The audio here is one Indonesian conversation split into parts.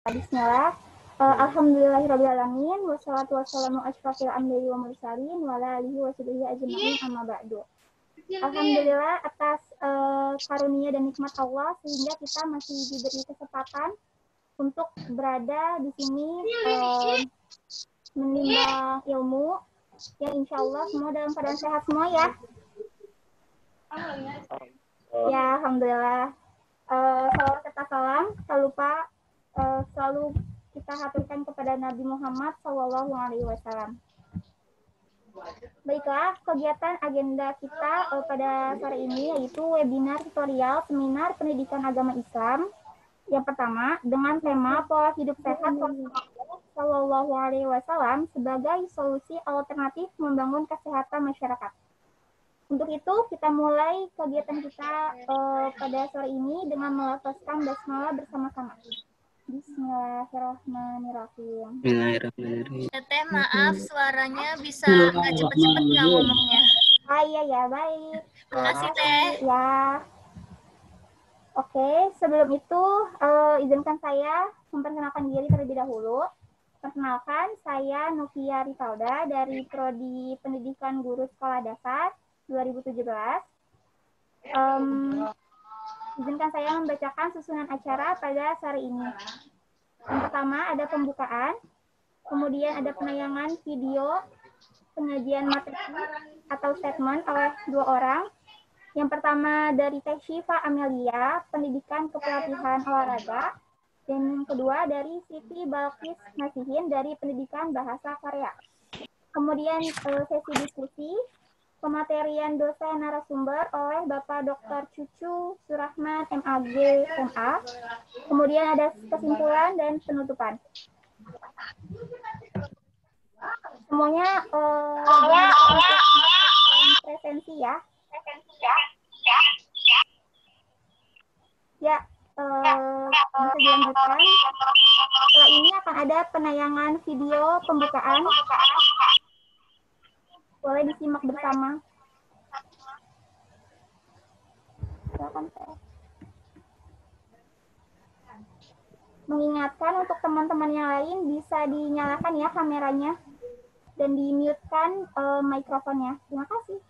Bismillah. Alhamdulillahirrabbilalamin. Wassalatu wassalamu asyrafil anbiya'i wa mursalin wa ala alihi wa sahbihi ajma'in amma ba'du. Alhamdulillah atas karunia dan nikmat Allah sehingga kita masih diberi kesempatan untuk berada di sini menimba ilmu yang insya Allah semua dalam keadaan sehat semua ya. Ya, alhamdulillah. Salawat serta salam, tak lupa selalu kita haturkan kepada Nabi Muhammad SAW. Baiklah, kegiatan agenda kita pada sore ini yaitu webinar tutorial seminar pendidikan agama Islam. Yang pertama, dengan tema pola hidup sehat SAW sebagai solusi alternatif membangun kesehatan masyarakat. Untuk itu, kita mulai kegiatan kita pada sore ini dengan melafazkan basmalah bersama-sama. Bismillahirrahmanirrahim. Bismillahirrahmanirrahim. Teteh, maaf suaranya bisa agak cepet-cepet nggak ngomongnya? Iya ya, baik. Makasih Teh. Ya. Oke, sebelum itu izinkan saya memperkenalkan diri terlebih dahulu. Perkenalkan, saya Novia Rivalda dari Prodi Pendidikan Guru Sekolah Dasar 2017. Izinkan saya membacakan susunan acara pada sore ini. Yang pertama ada pembukaan, kemudian ada penayangan video, penyajian materi atau statement oleh 2 orang. Yang pertama dari Teh Syifa Amelia, Pendidikan Kepelatihan Olahraga. Dan yang kedua dari Siti Balkis Nasihin dari Pendidikan Bahasa Korea. Kemudian sesi diskusi, pematerian dosen narasumber oleh Bapak Dr. Cucu Surahman MAG MA. Kemudian ada kesimpulan dan penutupan. Semuanya presensi ya. Ya, bisa dilanjutkan. Setelah ini akan ada penayangan video pembukaan. Boleh disimak bersama. Mengingatkan untuk teman-teman yang lain bisa dinyalakan ya kameranya dan di-mute-kan mikrofonnya. Terima kasih.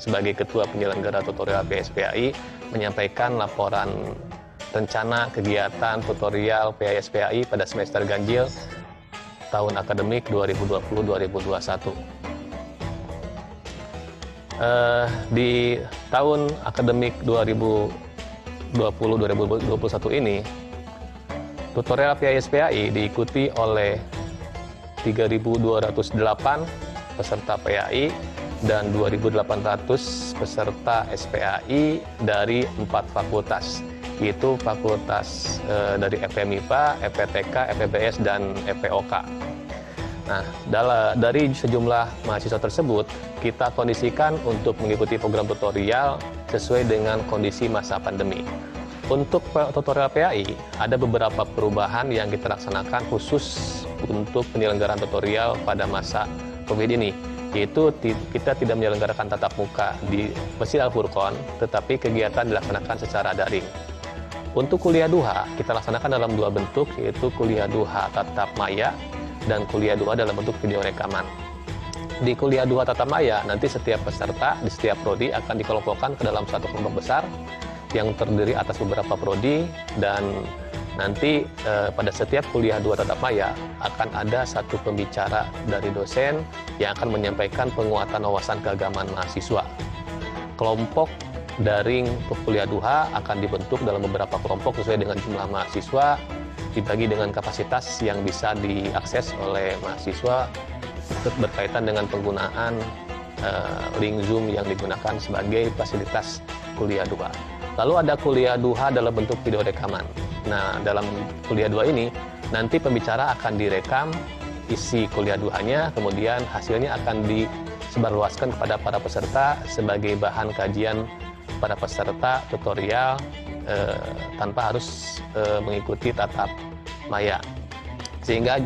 Sebagai Ketua Penyelenggara Tutorial PSPAI menyampaikan laporan rencana kegiatan tutorial PSPAI pada semester ganjil tahun akademik 2020-2021. Di tahun akademik 2020-2021 ini Tutorial PAI SPAI diikuti oleh 3.208 peserta PAI dan 2.800 peserta SPAI dari 4 fakultas, yaitu fakultas dari FMIPA, FPTK, FPBS, dan FPOK. Nah, dari sejumlah mahasiswa tersebut, kita kondisikan untuk mengikuti program tutorial sesuai dengan kondisi masa pandemi. Untuk tutorial PAI, ada beberapa perubahan yang kita laksanakan khusus untuk penyelenggaraan tutorial pada masa COVID ini, yaitu kita tidak menyelenggarakan tatap muka di Masjid Al-Furqon, tetapi kegiatan dilaksanakan secara daring. Untuk kuliah duha, kita laksanakan dalam 2 bentuk, yaitu kuliah duha tatap maya dan kuliah duha dalam bentuk video rekaman. Di kuliah duha tatap maya, nanti setiap peserta di setiap prodi akan dikelompokkan ke dalam satu kelompok besar yang terdiri atas beberapa prodi, dan nanti pada setiap kuliah duha tatap maya akan ada satu pembicara dari dosen yang akan menyampaikan penguatan wawasan keagamaan mahasiswa. Kelompok daring kuliah duha akan dibentuk dalam beberapa kelompok sesuai dengan jumlah mahasiswa, dibagi dengan kapasitas yang bisa diakses oleh mahasiswa berkaitan dengan penggunaan link Zoom yang digunakan sebagai fasilitas kuliah duha. Lalu ada kuliah duha dalam bentuk video rekaman. Nah, dalam kuliah duha ini nanti pembicara akan direkam isi kuliah duhanya, kemudian hasilnya akan disebarluaskan kepada para peserta sebagai bahan kajian para peserta tutorial tanpa harus mengikuti tatap maya. Sehingga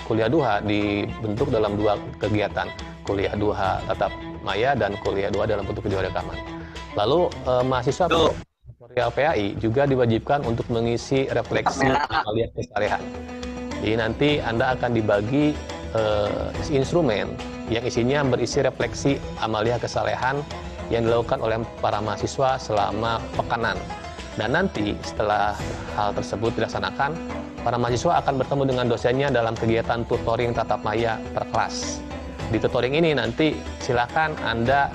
kuliah duha dibentuk dalam 2 kegiatan, kuliah duha tatap maya dan kuliah duha dalam bentuk video rekaman. Lalu mahasiswa tutorial PAI juga diwajibkan untuk mengisi refleksi amalia keseharian. Jadi nanti Anda akan dibagi instrumen yang isinya berisi refleksi amalia kesalehan yang dilakukan oleh para mahasiswa selama pekanan. Dan nanti setelah hal tersebut dilaksanakan, para mahasiswa akan bertemu dengan dosennya dalam kegiatan tutoring tatap maya per kelas. Di tutoring ini nanti silakan Anda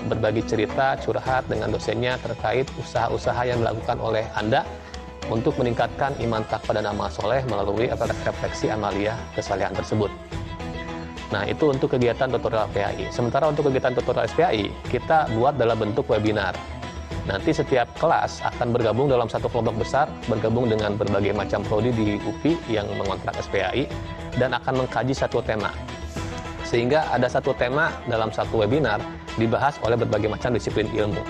berbagi cerita, curhat dengan dosennya terkait usaha-usaha yang dilakukan oleh Anda untuk meningkatkan iman takwa dan amal soleh melalui refleksi amalia kesalehan tersebut. Nah, itu untuk kegiatan tutorial PAI. Sementara untuk kegiatan tutorial SPAI, kita buat dalam bentuk webinar. Nanti setiap kelas akan bergabung dalam satu kelompok besar, bergabung dengan berbagai macam prodi di UPI yang mengontrak SPAI, dan akan mengkaji satu tema. Sehingga ada satu tema dalam satu webinar dibahas oleh berbagai macam disiplin ilmu.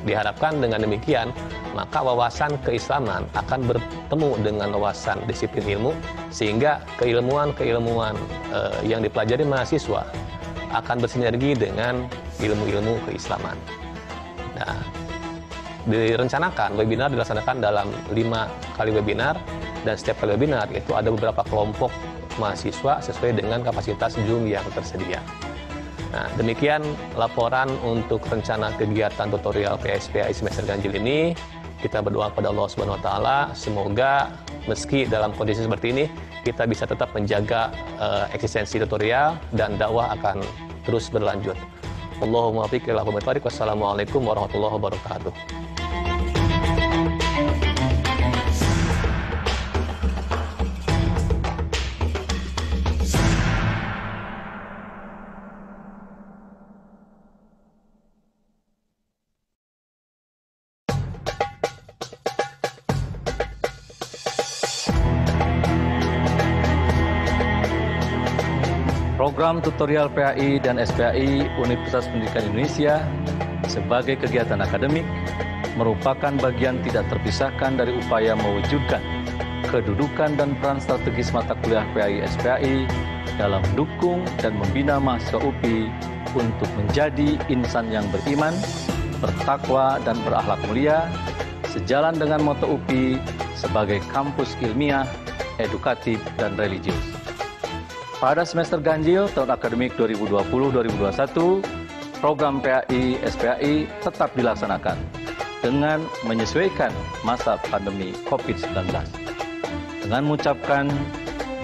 Diharapkan dengan demikian, maka wawasan keislaman akan bertemu dengan wawasan disiplin ilmu, sehingga keilmuan-keilmuan yang dipelajari mahasiswa akan bersinergi dengan ilmu-ilmu keislaman. Nah, direncanakan webinar dilaksanakan dalam 5 kali webinar, dan setiap kali webinar itu ada beberapa kelompok mahasiswa sesuai dengan kapasitas Zoom yang tersedia. Nah, demikian laporan untuk rencana kegiatan tutorial PAI SPAI semester ganjil ini. Kita berdoa kepada Allah Subhanahu wa taala, semoga meski dalam kondisi seperti ini kita bisa tetap menjaga eksistensi tutorial dan dakwah akan terus berlanjut. Allahumma fiqh ila humatarik. Wassalamualaikum warahmatullahi wabarakatuh. Program tutorial PAI dan SPAI Universitas Pendidikan Indonesia sebagai kegiatan akademik merupakan bagian tidak terpisahkan dari upaya mewujudkan kedudukan dan peran strategis mata kuliah PAI SPAI dalam mendukung dan membina mahasiswa UPI untuk menjadi insan yang beriman, bertakwa dan berakhlak mulia, sejalan dengan moto UPI sebagai kampus ilmiah, edukatif dan religius. Pada semester ganjil tahun akademik 2020-2021, program PAI SPAI tetap dilaksanakan dengan menyesuaikan masa pandemi COVID-19. Dengan mengucapkan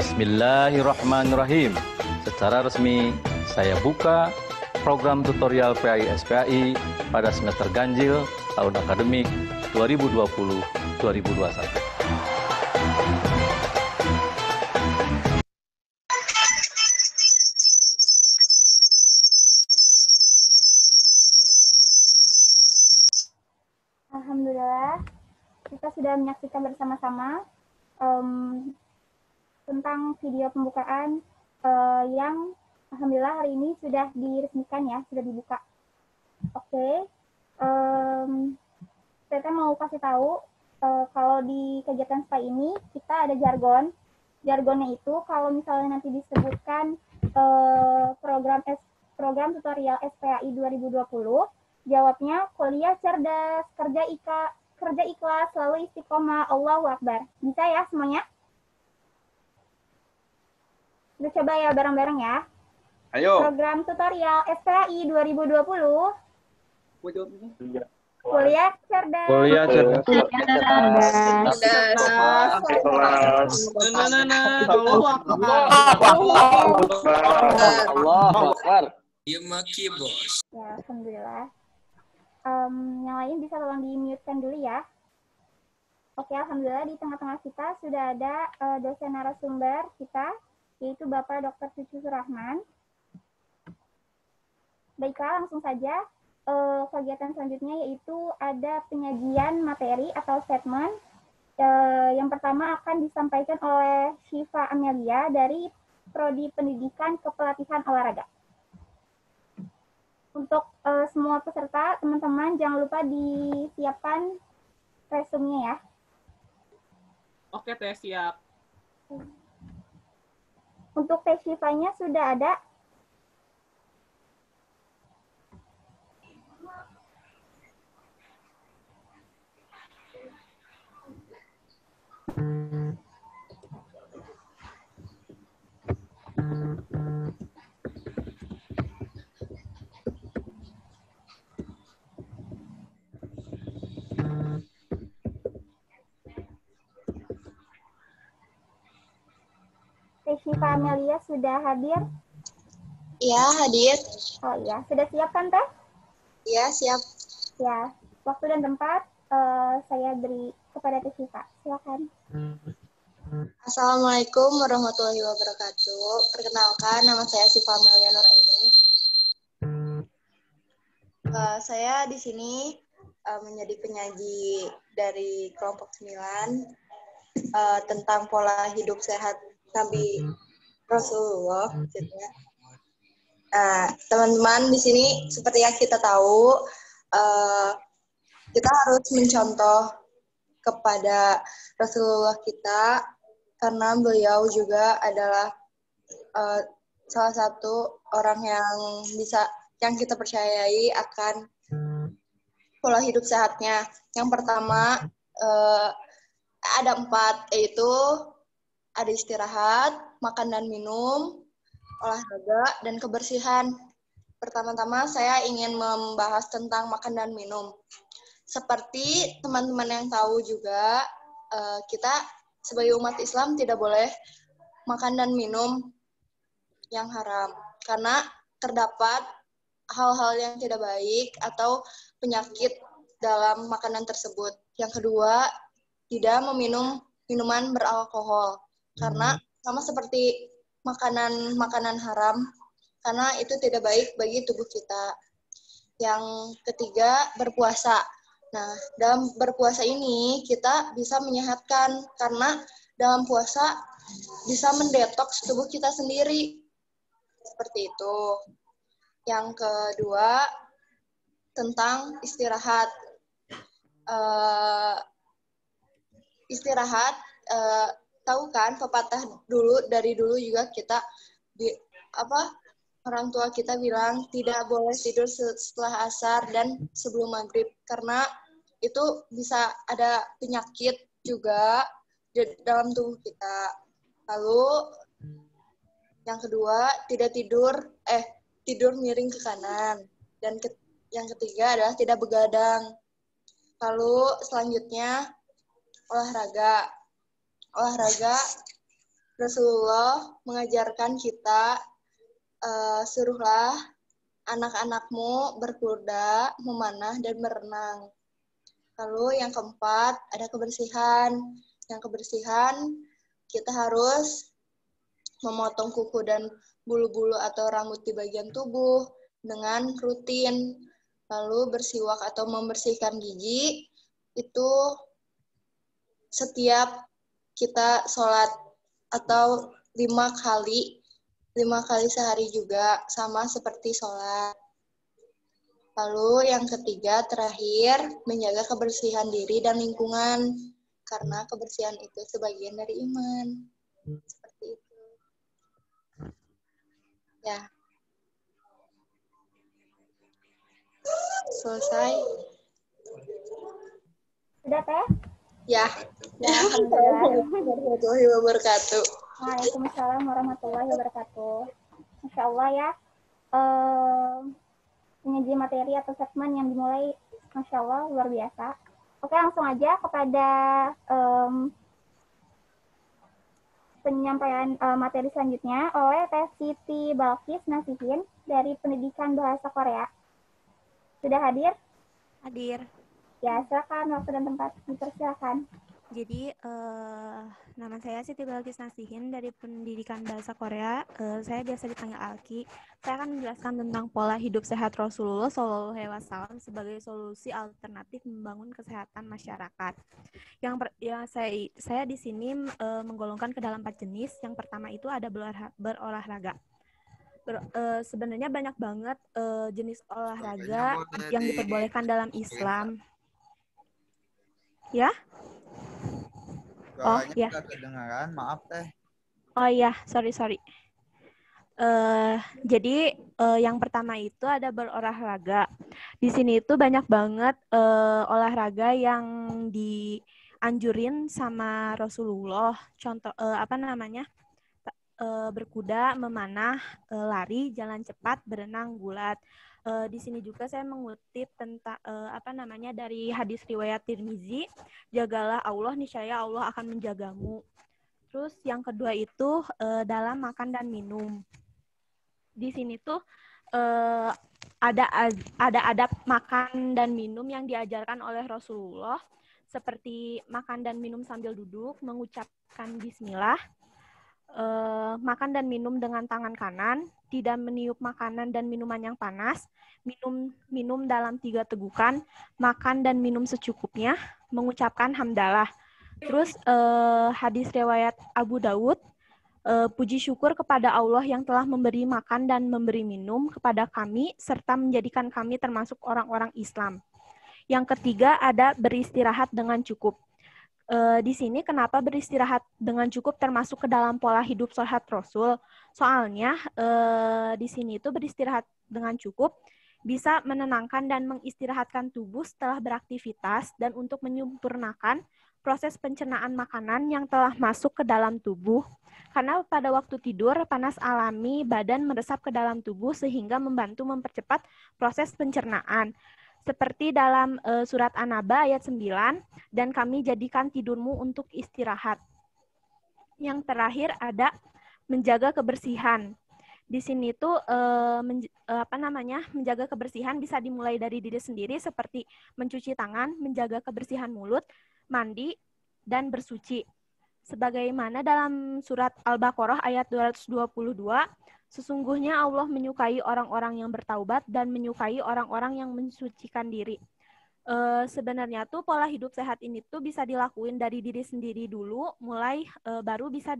Bismillahirrahmanirrahim, secara resmi saya buka program tutorial PAI SPAI pada semester ganjil tahun akademik 2020-2021. sudah menyaksikan bersama-sama tentang video pembukaan yang alhamdulillah hari ini sudah diresmikan ya, sudah dibuka. Oke, saya mau kasih tahu kalau di kegiatan SPA ini kita ada jargon. Jargonnya itu kalau misalnya nanti disebutkan program tutorial SPAI 2020, jawabnya kuliah cerdas, kerja ikhlas, selalu istiqomah, Allahu Akbar. Bisa ya semuanya? Kita coba ya bareng-bareng ya. Ayo. Program tutorial SPAI 2020. Kuliah cerdas. Kuliah cerdas. Allahu Akbar. Ya maki bos. Ya, alhamdulillah. Yang lain bisa tolong di-mute-kan dulu ya. Oke, alhamdulillah di tengah-tengah kita sudah ada dosen narasumber kita, yaitu Bapak Dr. Cucu Surahman. Baiklah, langsung saja. Kegiatan selanjutnya yaitu ada penyajian materi atau statement. Yang pertama akan disampaikan oleh Syifa Amelia dari Prodi Pendidikan Kepelatihan Olahraga. Untuk semua peserta, teman-teman jangan lupa disiapkan resumenya ya. Oke, Teh, siap. Untuk Teh Syifanya sudah ada. Teh Syifa Amelia sudah hadir? Ya, hadir. Oh iya, sudah siap kan Teh? Ya, siap. Ya, waktu dan tempat saya beri kepada Teh Syifa. Silakan. Assalamualaikum warahmatullahi wabarakatuh. Perkenalkan, nama saya Syifa Amelia Nuraini. Saya di sini menjadi penyaji dari kelompok 9 tentang pola hidup sehat Nabi Rasulullah. Teman-teman di sini seperti yang kita tahu, kita harus mencontoh kepada Rasulullah kita karena beliau juga adalah salah satu orang yang kita percayai akan pola hidup sehatnya. Yang pertama ada 4, yaitu ada istirahat, makan dan minum, olahraga, dan kebersihan. Pertama-tama saya ingin membahas tentang makan dan minum. Seperti teman-teman yang tahu juga, kita sebagai umat Islam tidak boleh makan dan minum yang haram. Karena terdapat hal-hal yang tidak baik atau penyakit dalam makanan tersebut. Yang kedua, tidak meminum minuman beralkohol. Karena sama seperti makanan haram, karena itu tidak baik bagi tubuh kita. Yang ketiga, berpuasa. Nah, dalam berpuasa ini kita bisa menyehatkan, karena dalam puasa bisa mendetoks tubuh kita sendiri. Seperti itu. Yang kedua, tentang istirahat. Tahu kan pepatah dari dulu juga kita orang tua kita bilang tidak boleh tidur setelah asar dan sebelum maghrib karena itu bisa ada penyakit juga di dalam tubuh kita. Lalu yang kedua, tidak tidur miring ke kanan, dan yang ketiga adalah tidak begadang. Lalu selanjutnya olahraga. Rasulullah mengajarkan kita, suruhlah anak-anakmu berkuda, memanah, dan berenang. Lalu yang keempat, ada kebersihan. Yang kebersihan, kita harus memotong kuku dan bulu-bulu atau rambut di bagian tubuh dengan rutin. Lalu bersiwak atau membersihkan gigi, itu setiap kita sholat atau 5 kali sehari juga sama seperti sholat. Lalu yang ketiga terakhir menjaga kebersihan diri dan lingkungan karena kebersihan itu sebagian dari iman. Seperti itu. Ya. Selesai. Sudah, Teh? Ya. Ya, alhamdulillah. Warahmatullahi wabarakatuh. Waalaikumsalam warahmatullahi wabarakatuh. Masya Allah ya. Penyajian materi atau segmen yang dimulai, Masya Allah, luar biasa. Oke, langsung aja kepada penyampaian materi selanjutnya oleh Teh Siti Balkis Nasihin dari Pendidikan Bahasa Korea. Sudah hadir? Hadir. Ya, silakan waktu dan tempat dipersilakan. Jadi, nama saya Siti Balkis Nasihin dari Pendidikan Bahasa Korea. Saya biasa dipanggil Alki. Saya akan menjelaskan tentang pola hidup sehat Rasulullah SAW sebagai solusi alternatif membangun kesehatan masyarakat. Saya di sini menggolongkan ke dalam 4 jenis. Yang pertama itu ada berolahraga. Sebenarnya banyak banget jenis olahraga yang diperbolehkan dalam Islam. Ya? Oh ya. Kedengaran, maaf Teh. Oh ya, sorry. Jadi yang pertama itu ada berolahraga. Di sini itu banyak banget olahraga yang dianjurin sama Rasulullah. Contoh berkuda, memanah, lari, jalan cepat, berenang, gulat. Di sini juga saya mengutip tentang dari hadis riwayat Tirmizi, jagalah Allah, niscaya Allah akan menjagamu. Terus yang kedua itu dalam makan dan minum. Di sini tuh ada adab makan dan minum yang diajarkan oleh Rasulullah, seperti makan dan minum sambil duduk, mengucapkan bismillah, makan dan minum dengan tangan kanan, tidak meniup makanan dan minuman yang panas, minum dalam 3 tegukan, makan dan minum secukupnya, mengucapkan hamdalah. Terus hadis riwayat Abu Dawud, puji syukur kepada Allah yang telah memberi makan dan memberi minum kepada kami, serta menjadikan kami termasuk orang-orang Islam. Yang ketiga ada beristirahat dengan cukup. Di sini kenapa beristirahat dengan cukup termasuk ke dalam pola hidup sholat Rasul? Soalnya di sini itu beristirahat dengan cukup bisa menenangkan dan mengistirahatkan tubuh setelah beraktivitas dan untuk menyempurnakan proses pencernaan makanan yang telah masuk ke dalam tubuh. Karena pada waktu tidur, panas alami badan meresap ke dalam tubuh sehingga membantu mempercepat proses pencernaan. Seperti dalam surat An-Naba ayat 9, dan kami jadikan tidurmu untuk istirahat. Yang terakhir ada menjaga kebersihan. Di sini tuh menjaga kebersihan bisa dimulai dari diri sendiri seperti mencuci tangan, menjaga kebersihan mulut, mandi, dan bersuci. Sebagaimana dalam surat Al-Baqarah ayat 222, sesungguhnya Allah menyukai orang-orang yang bertaubat dan menyukai orang-orang yang mensucikan diri. Sebenarnya tuh pola hidup sehat ini tuh bisa dilakuin dari diri sendiri dulu, mulai baru bisa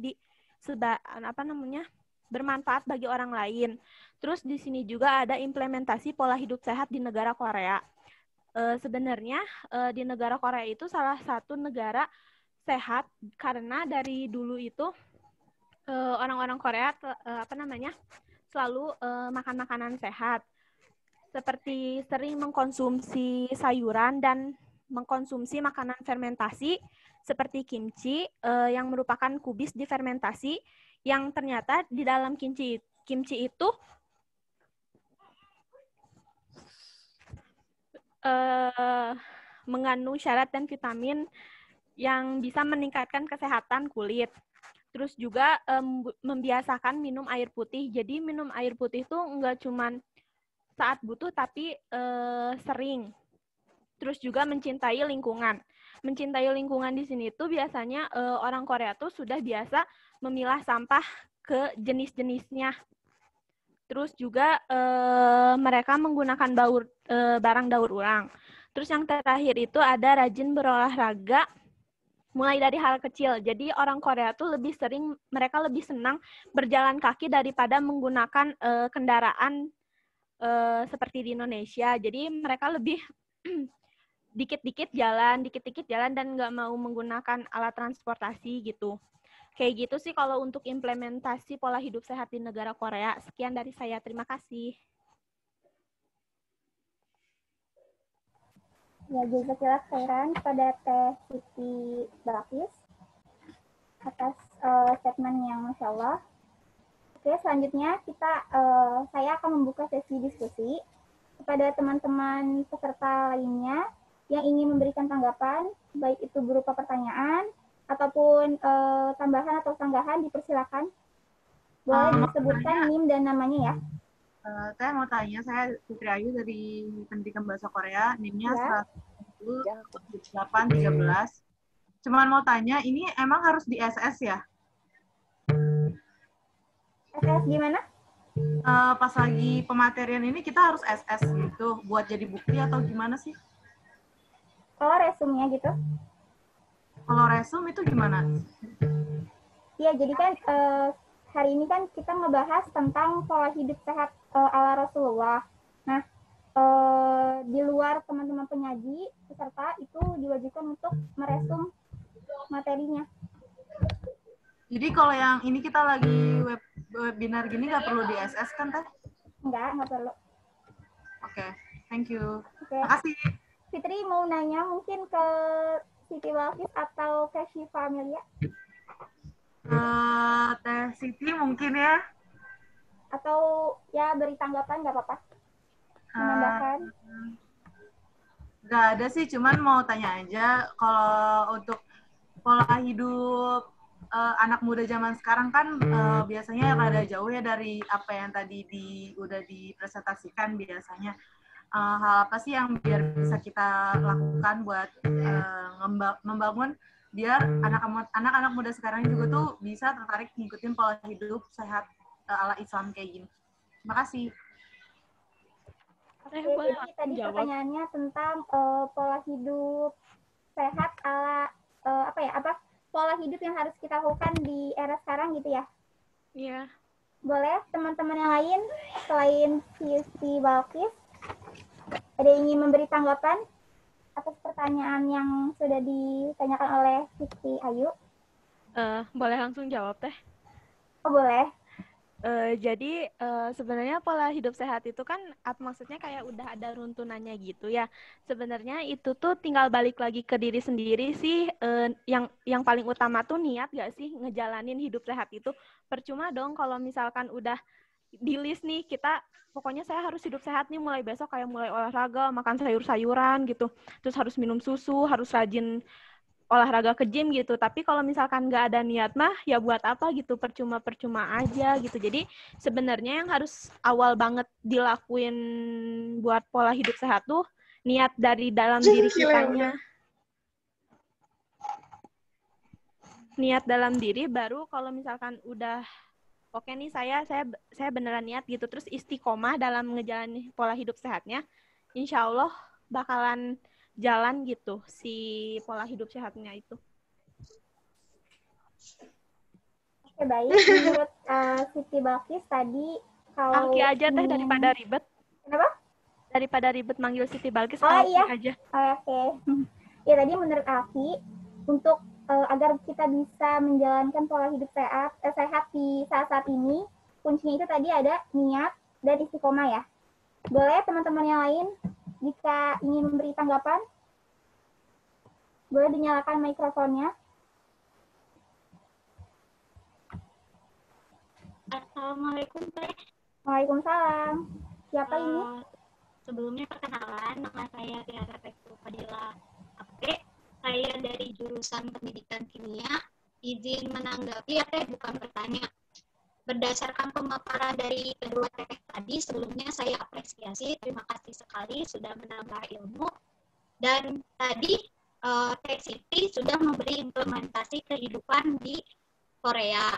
bermanfaat bagi orang lain. Terus di sini juga ada implementasi pola hidup sehat di negara Korea. Sebenarnya di negara Korea itu salah satu negara sehat karena dari dulu itu orang-orang Korea selalu makan makanan sehat, seperti sering mengkonsumsi sayuran dan mengkonsumsi makanan fermentasi seperti kimchi yang merupakan kubis difermentasi yang ternyata di dalam kimchi itu mengandung syarat dan vitamin yang bisa meningkatkan kesehatan kulit. Terus juga membiasakan minum air putih. Jadi minum air putih itu enggak cuman saat butuh, tapi sering. Terus juga mencintai lingkungan. Mencintai lingkungan di sini tuh biasanya orang Korea tuh sudah biasa memilah sampah ke jenis-jenisnya. Terus juga mereka menggunakan barang daur ulang. Terus yang terakhir itu ada rajin berolahraga mulai dari hal kecil. Jadi orang Korea tuh mereka lebih senang berjalan kaki daripada menggunakan kendaraan seperti di Indonesia. Jadi mereka lebih dikit-dikit jalan dan nggak mau menggunakan alat transportasi gitu. Kayak gitu sih kalau untuk implementasi pola hidup sehat di negara Korea. Sekian dari saya. Terima kasih. Ya, jazakallah khairan kepada Teh Siti Balkis atas statement yang Masya Allah. Oke, selanjutnya saya akan membuka sesi diskusi kepada teman-teman peserta lainnya yang ingin memberikan tanggapan, baik itu berupa pertanyaan ataupun tambahan atau sanggahan, dipersilakan. Boleh disebutkan NIM dan namanya ya. Saya mau tanya, saya Putri Ayu dari Pendidikan Bahasa Korea, NIM-nya Ya. 10813. Cuman mau tanya, ini emang harus di SS ya? SS gimana? Pas lagi pematerian ini kita harus SS gitu, buat jadi bukti atau gimana sih? Kalau resumnya gitu. Kalau resum itu gimana? Iya, jadi kan hari ini kan kita ngebahas tentang pola hidup sehat ala Rasulullah. Nah, di luar teman-teman penyaji, peserta itu diwajibkan untuk meresum materinya. Jadi kalau yang ini kita lagi webinar gini nggak perlu di SS kan, Teh? Nggak perlu. Oke, thank you. Oke. Makasih. Fitri mau nanya mungkin ke Siti Balkis atau ke Syifa Amelia? Teh Siti mungkin ya. Atau ya beri tanggapan nggak apa-apa. Menambahkan. Nggak ada sih, cuman mau tanya aja kalau untuk pola hidup anak muda zaman sekarang kan biasanya rada jauh ya dari apa yang tadi udah dipresentasikan biasanya. Hal apa sih yang biar bisa kita lakukan buat membangun biar anak-anak muda sekarang juga tuh bisa tertarik ngikutin pola hidup sehat ala Islam kayak gini. Terima kasih. Oke, jadi tadi pertanyaannya tentang pola hidup sehat ala pola hidup yang harus kita lakukan di era sekarang gitu ya? Iya. Boleh teman-teman yang lain selain Siti Balkis ada yang ingin memberi tanggapan atas pertanyaan yang sudah ditanyakan oleh Siti Ayu? Boleh langsung jawab, Teh? Oh, boleh. Jadi sebenarnya pola hidup sehat itu kan maksudnya kayak udah ada runtunannya gitu ya. Sebenarnya itu tuh tinggal balik lagi ke diri sendiri sih. Yang paling utama tuh niat gak sih ngejalanin hidup sehat itu. Percuma dong kalau misalkan udah di list nih kita pokoknya saya harus hidup sehat nih mulai besok, kayak mulai olahraga, makan sayur-sayuran gitu. Terus harus minum susu, harus rajin olahraga ke gym gitu. Tapi kalau misalkan nggak ada niat mah ya buat apa gitu, percuma aja gitu. Jadi sebenarnya yang harus awal banget dilakuin buat pola hidup sehat tuh niat dari dalam diri kitanya. Niat dalam diri, baru kalau misalkan udah oke nih saya beneran niat gitu, terus istiqomah dalam ngejalanin pola hidup sehatnya, insya Allah bakalan jalan gitu si pola hidup sehatnya itu. Oke, baik. Menurut Siti Balkis tadi kalau Alki aja Teh daripada ribet. Kenapa? Daripada ribet manggil Siti Balkis, Alki iya aja. Oke. Ya tadi menurut Alki untuk agar kita bisa menjalankan pola hidup sehat di saat-saat ini, kuncinya itu tadi ada niat dan istiqomah ya. Boleh teman-teman yang lain jika ingin memberi tanggapan, boleh dinyalakan mikrofonnya. Assalamualaikum Teh. Waalaikumsalam. Siapa ini? Sebelumnya perkenalan, nama saya Tiara Tektu Fadila Ape. Saya dari jurusan Pendidikan Kimia. Izin menanggapi ya Teh, bukan bertanya. Berdasarkan pemaparan dari kedua Teh tadi, sebelumnya saya apresiasi, terima kasih sekali sudah menambah ilmu. Dan tadi Teh Siti sudah memberi implementasi kehidupan di Korea.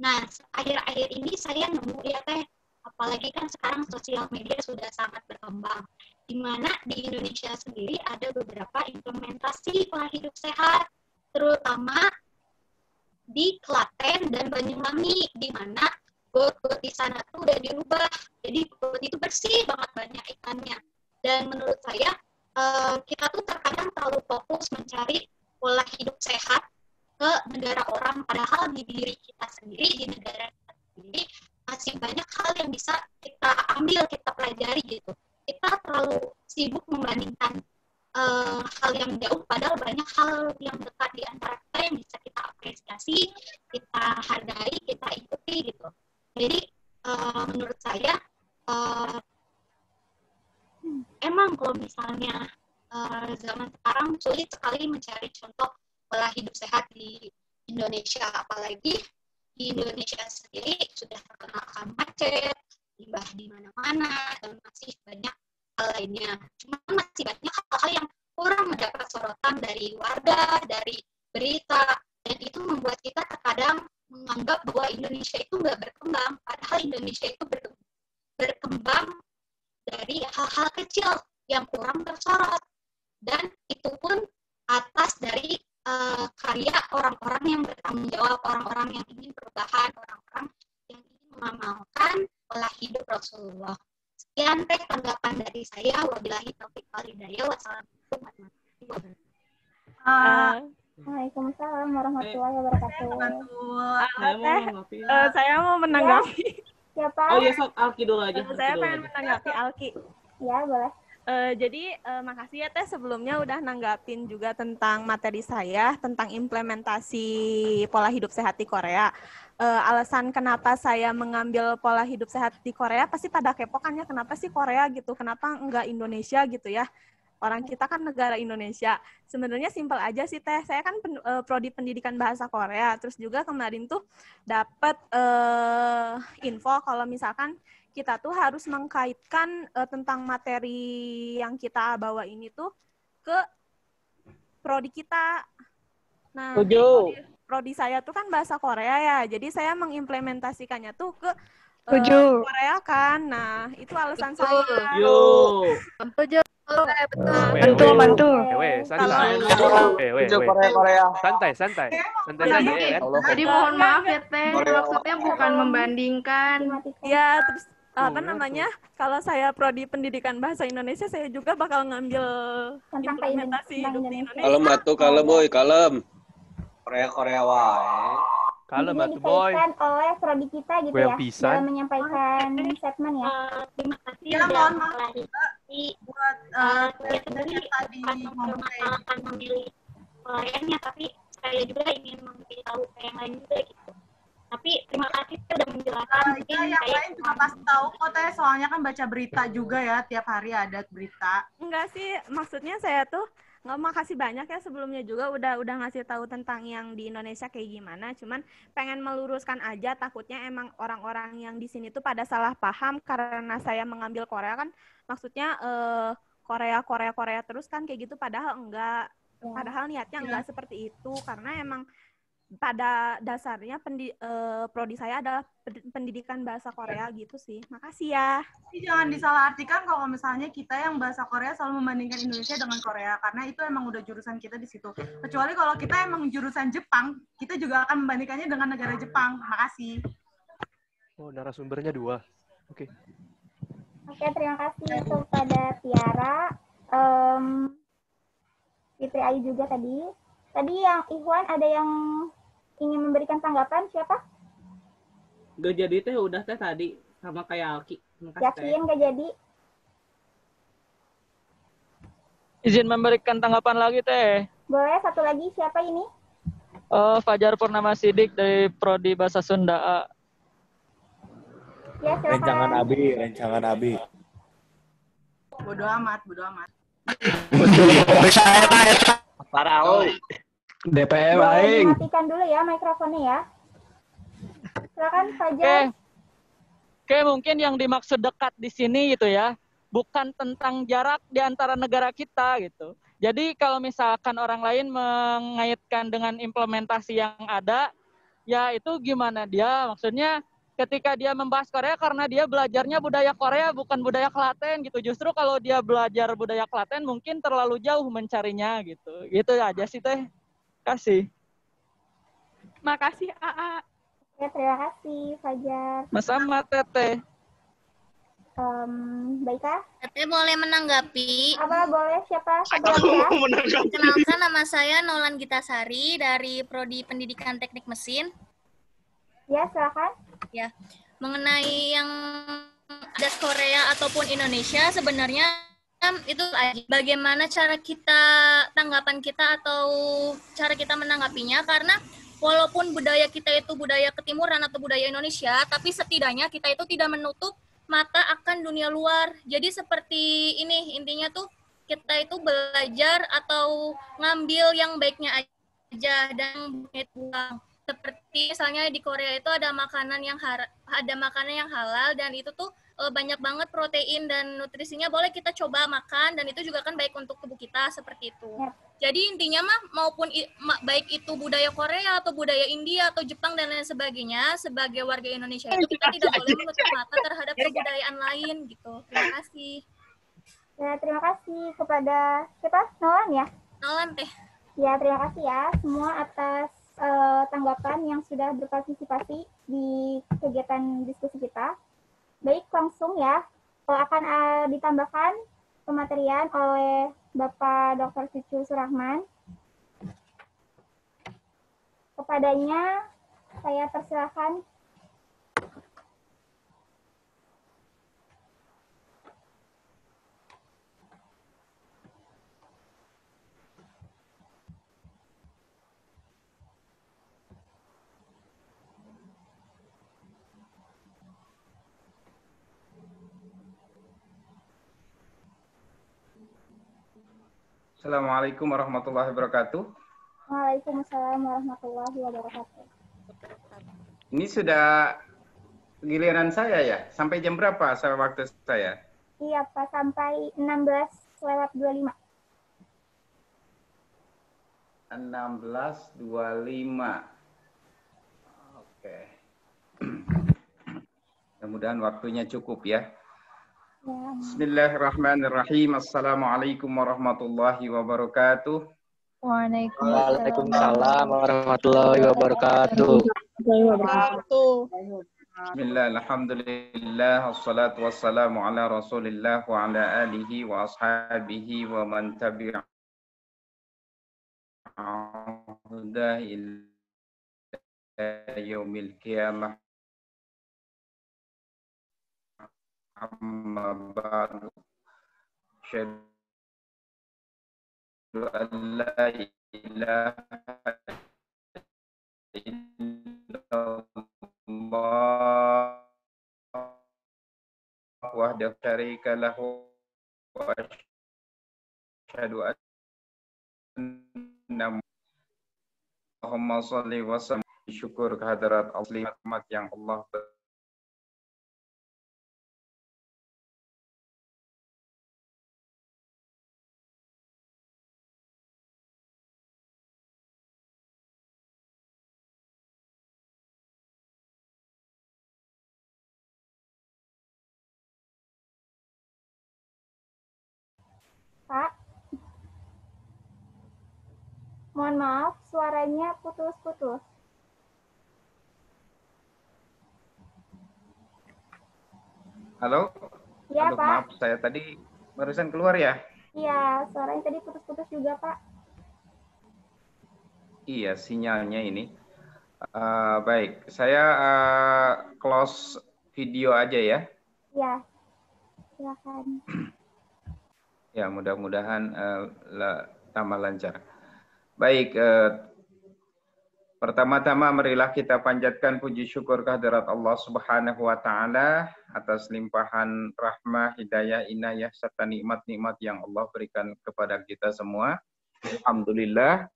Nah, akhir-akhir ini saya nemu ya Teh, apalagi kan sekarang sosial media sudah sangat berkembang, di mana di Indonesia sendiri ada beberapa implementasi pola hidup sehat terutama di Klaten dan Banyuwangi, di mana got-got di sana tuh udah dirubah, jadi got itu bersih banget, banyak ikannya. Dan menurut saya kita tuh terkadang terlalu fokus mencari pola hidup sehat ke negara orang, padahal di diri kita sendiri, di negara kita sendiri masih banyak hal yang bisa kita ambil, kita pelajari gitu. Kita terlalu sibuk membandingkan hal yang jauh, padahal banyak hal yang dekat di antara kita yang bisa kita apresiasi, kita hargai, kita ikuti gitu. Jadi menurut saya emang kalau misalnya zaman sekarang sulit sekali mencari contoh pola hidup sehat di Indonesia, apalagi di Indonesia sendiri sudah terkenal akan macet, limbah di mana-mana, dan masih banyak hal lainnya. Cuma masih banyak hal-hal yang kurang mendapat sorotan dari warga, dari berita, dan itu membuat kita terkadang menganggap bahwa Indonesia itu nggak berkembang, padahal Indonesia itu berkembang dari hal-hal kecil yang kurang tersorot, dan itu pun atas dari karya orang-orang yang bertanggung jawab, orang-orang yang ingin perubahan, orang-orang yang ingin mengamalkan pola hidup Rasulullah. Sekian tanggapan dari saya. Wabillahi taufiq wal hidayah. Wassalamualaikum warahmatullahi wabarakatuh. Waalaikumsalam warahmatullahi wabarakatuh. Saya mau menanggapi. Siapa? Oh iya, sok Alki dulu aja. Saya pengen menanggapi Alki. Ya, boleh. Jadi makasih ya Teh sebelumnya udah nanggapin juga tentang materi saya tentang implementasi pola hidup sehat di Korea. Alasan kenapa saya mengambil pola hidup sehat di Korea pasti pada kepo kan ya, kenapa sih Korea gitu, kenapa enggak Indonesia gitu ya. Orang kita kan negara Indonesia. Sebenarnya simpel aja sih Teh. Saya kan prodi pendidikan bahasa Korea. Terus juga kemarin tuh dapat info kalau misalkan kita tuh harus mengkaitkan tentang materi yang kita bawa ini tuh ke prodi kita. Nah, prodi saya tuh kan bahasa Korea ya. Jadi saya mengimplementasikannya tuh ke Korea kan. Nah, itu alasan saya. Setuju. Mantul. Santai saja. Jadi mohon maaf ya Teh, maksudnya bukan membandingkan. Ya, terus kalau saya prodi pendidikan bahasa Indonesia, saya juga bakal ngambil implementasi hidup di Indonesia. Kalem. Korea wae. Kalem atuh boy. Oleh prodi kita gitu ya, dalam menyampaikan statement ya. Terima kasih. Ya, mohon maaf buat sebenarnya tadi akan memilih Koreanya, tapi saya juga ingin memberitahu ke yang lain juga gitu. Tapi terima kasih sudah menjelaskan. Yang lain juga pasti tahu kok Teh, soalnya kan baca berita juga ya, tiap hari ada berita. Enggak sih, maksudnya saya tuh makasih banyak ya sebelumnya juga udah ngasih tahu tentang yang di Indonesia kayak gimana. Cuman pengen meluruskan aja, takutnya emang orang-orang yang di sini tuh pada salah paham karena saya mengambil Korea kan, maksudnya Korea terus kan kayak gitu, padahal enggak. Padahal niatnya enggak seperti itu, karena emang pada dasarnya prodi saya adalah pendidikan bahasa Korea gitu sih. Makasih ya. Jadi jangan disalahartikan kalau misalnya kita yang bahasa Korea selalu membandingkan Indonesia dengan Korea, karena itu emang udah jurusan kita di situ. Kecuali kalau kita emang jurusan Jepang, kita juga akan membandingkannya dengan negara Jepang. Makasih. Oh, narasumbernya 2. Oke. Oke, terima kasih kepada Tiara, Fitri Ayu juga tadi. Tadi yang Ikhwan ada yang ingin memberikan tanggapan, siapa? Gak jadi Teh, udah Teh tadi sama kayak Alki. Yakin gak jadi? Izin memberikan tanggapan lagi Teh. Boleh, satu lagi, siapa ini? Fajar Purnama Sidik dari Prodi Bahasa Sunda. Ya, silakan. Rencangan Abi. Bodo amat. Parah, oi. DPM Boleh aing. dimatikan dulu ya mikrofonnya ya. Silakan Fajar. Oke, mungkin yang dimaksud dekat di sini gitu ya, bukan tentang jarak di antara negara kita gitu. Jadi kalau misalkan orang lain mengaitkan dengan implementasi yang ada, ya itu gimana dia, maksudnya ketika dia membahas Korea karena dia belajarnya budaya Korea bukan budaya Klaten gitu. Justru kalau dia belajar budaya Klaten mungkin terlalu jauh mencarinya gitu. Gitu aja sih Teh. Kasih. Makasih AA. Ya, terima kasih Fajar. Sama Teteh. Baiklah. Teteh boleh menanggapi? Apa boleh? Siapa? Ya? Kenalkan, nama saya Nolan Gitasari dari Prodi Pendidikan Teknik Mesin. Ya, silakan. Ya, mengenai yang ada Korea ataupun Indonesia, sebenarnya itu bagaimana cara kita, tanggapan kita atau cara kita menanggapinya, karena walaupun budaya kita itu budaya ketimuran atau budaya Indonesia, tapi setidaknya kita itu tidak menutup mata akan dunia luar. Jadi seperti ini, intinya tuh kita itu belajar atau ngambil yang baiknya aja dan buang. Seperti misalnya di Korea itu ada makanan yang halal, dan itu tuh banyak banget protein dan nutrisinya, boleh kita coba makan, dan itu juga kan baik untuk tubuh kita, seperti itu. Ya. Jadi intinya mah maupun baik itu budaya Korea atau budaya India atau Jepang dan lain sebagainya, sebagai warga Indonesia itu kita tidak boleh menutup mata terhadap kebudayaan lain gitu. Terima kasih. Ya, terima kasih kepada siapa? Nolan ya? Nolan teh. Ya, terima kasih ya semua atas tanggapan yang sudah berpartisipasi di kegiatan diskusi kita. Baik, langsung ya. Kalau akan ditambahkan pematerian oleh Bapak Dr. Cucu Surahman. Kepadanya saya persilahkan. Assalamualaikum warahmatullahi wabarakatuh. Waalaikumsalam warahmatullahi wabarakatuh. Ini sudah giliran saya ya? Sampai jam berapa waktu saya? Iya Pak, sampai 16:25. 16:25. Oke. Mudah-mudahan waktunya cukup ya. Bismillahirrahmanirrahim. Assalamualaikum warahmatullahi wabarakatuh. Waalaikumsalam warahmatullahi wabarakatuh. Bismillah, alhamdulillah, wassalatu wassalamu ala rasulillah wa ala alihi wa ashabihi wa man tabi'ahu ila yaumil qiyamah. Amma ba'du, asyhadu an la ilaha illallah wahdahu syarika lahu wa asyhadu anna Muhammadan shalli wa sallam. Syukur kehadirat Allah yang Allah Pak, mohon maaf, suaranya putus-putus. Halo? Iya, Aduh, Pak. maaf, saya tadi barusan keluar ya? Iya, suaranya tadi putus-putus juga, Pak. Iya, sinyalnya ini. Baik, saya close video aja ya. Iya, silakan. Ya, mudah-mudahan tambah lancar. Baik, pertama-tama marilah kita panjatkan puji syukur kehadirat Allah Subhanahu wa taala atas limpahan rahmah, hidayah, inayah serta nikmat-nikmat yang Allah berikan kepada kita semua. Alhamdulillah.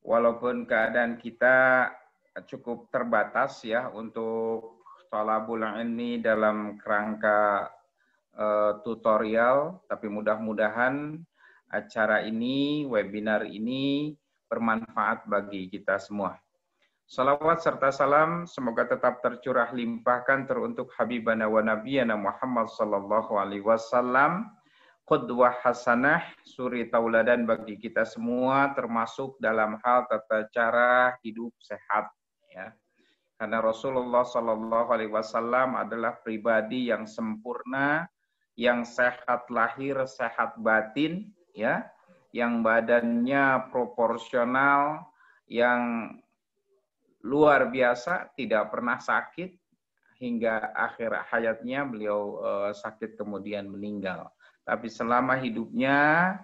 Walaupun keadaan kita cukup terbatas ya untuk thalabul ilmi dalam kerangka tutorial, tapi mudah-mudahan acara ini, webinar ini bermanfaat bagi kita semua. Salawat serta salam semoga tetap tercurah limpahkan teruntuk Habibana wa Nabiyana Muhammad sallallahu alaihi wasallam, qudwah hasanah, suri tauladan bagi kita semua, termasuk dalam hal tata cara hidup sehat. Ya. Karena Rasulullah Shallallahu Alaihi Wasallam adalah pribadi yang sempurna, yang sehat lahir, sehat batin, ya, yang badannya proporsional, yang luar biasa, tidak pernah sakit hingga akhir hayatnya beliau sakit kemudian meninggal. Tapi selama hidupnya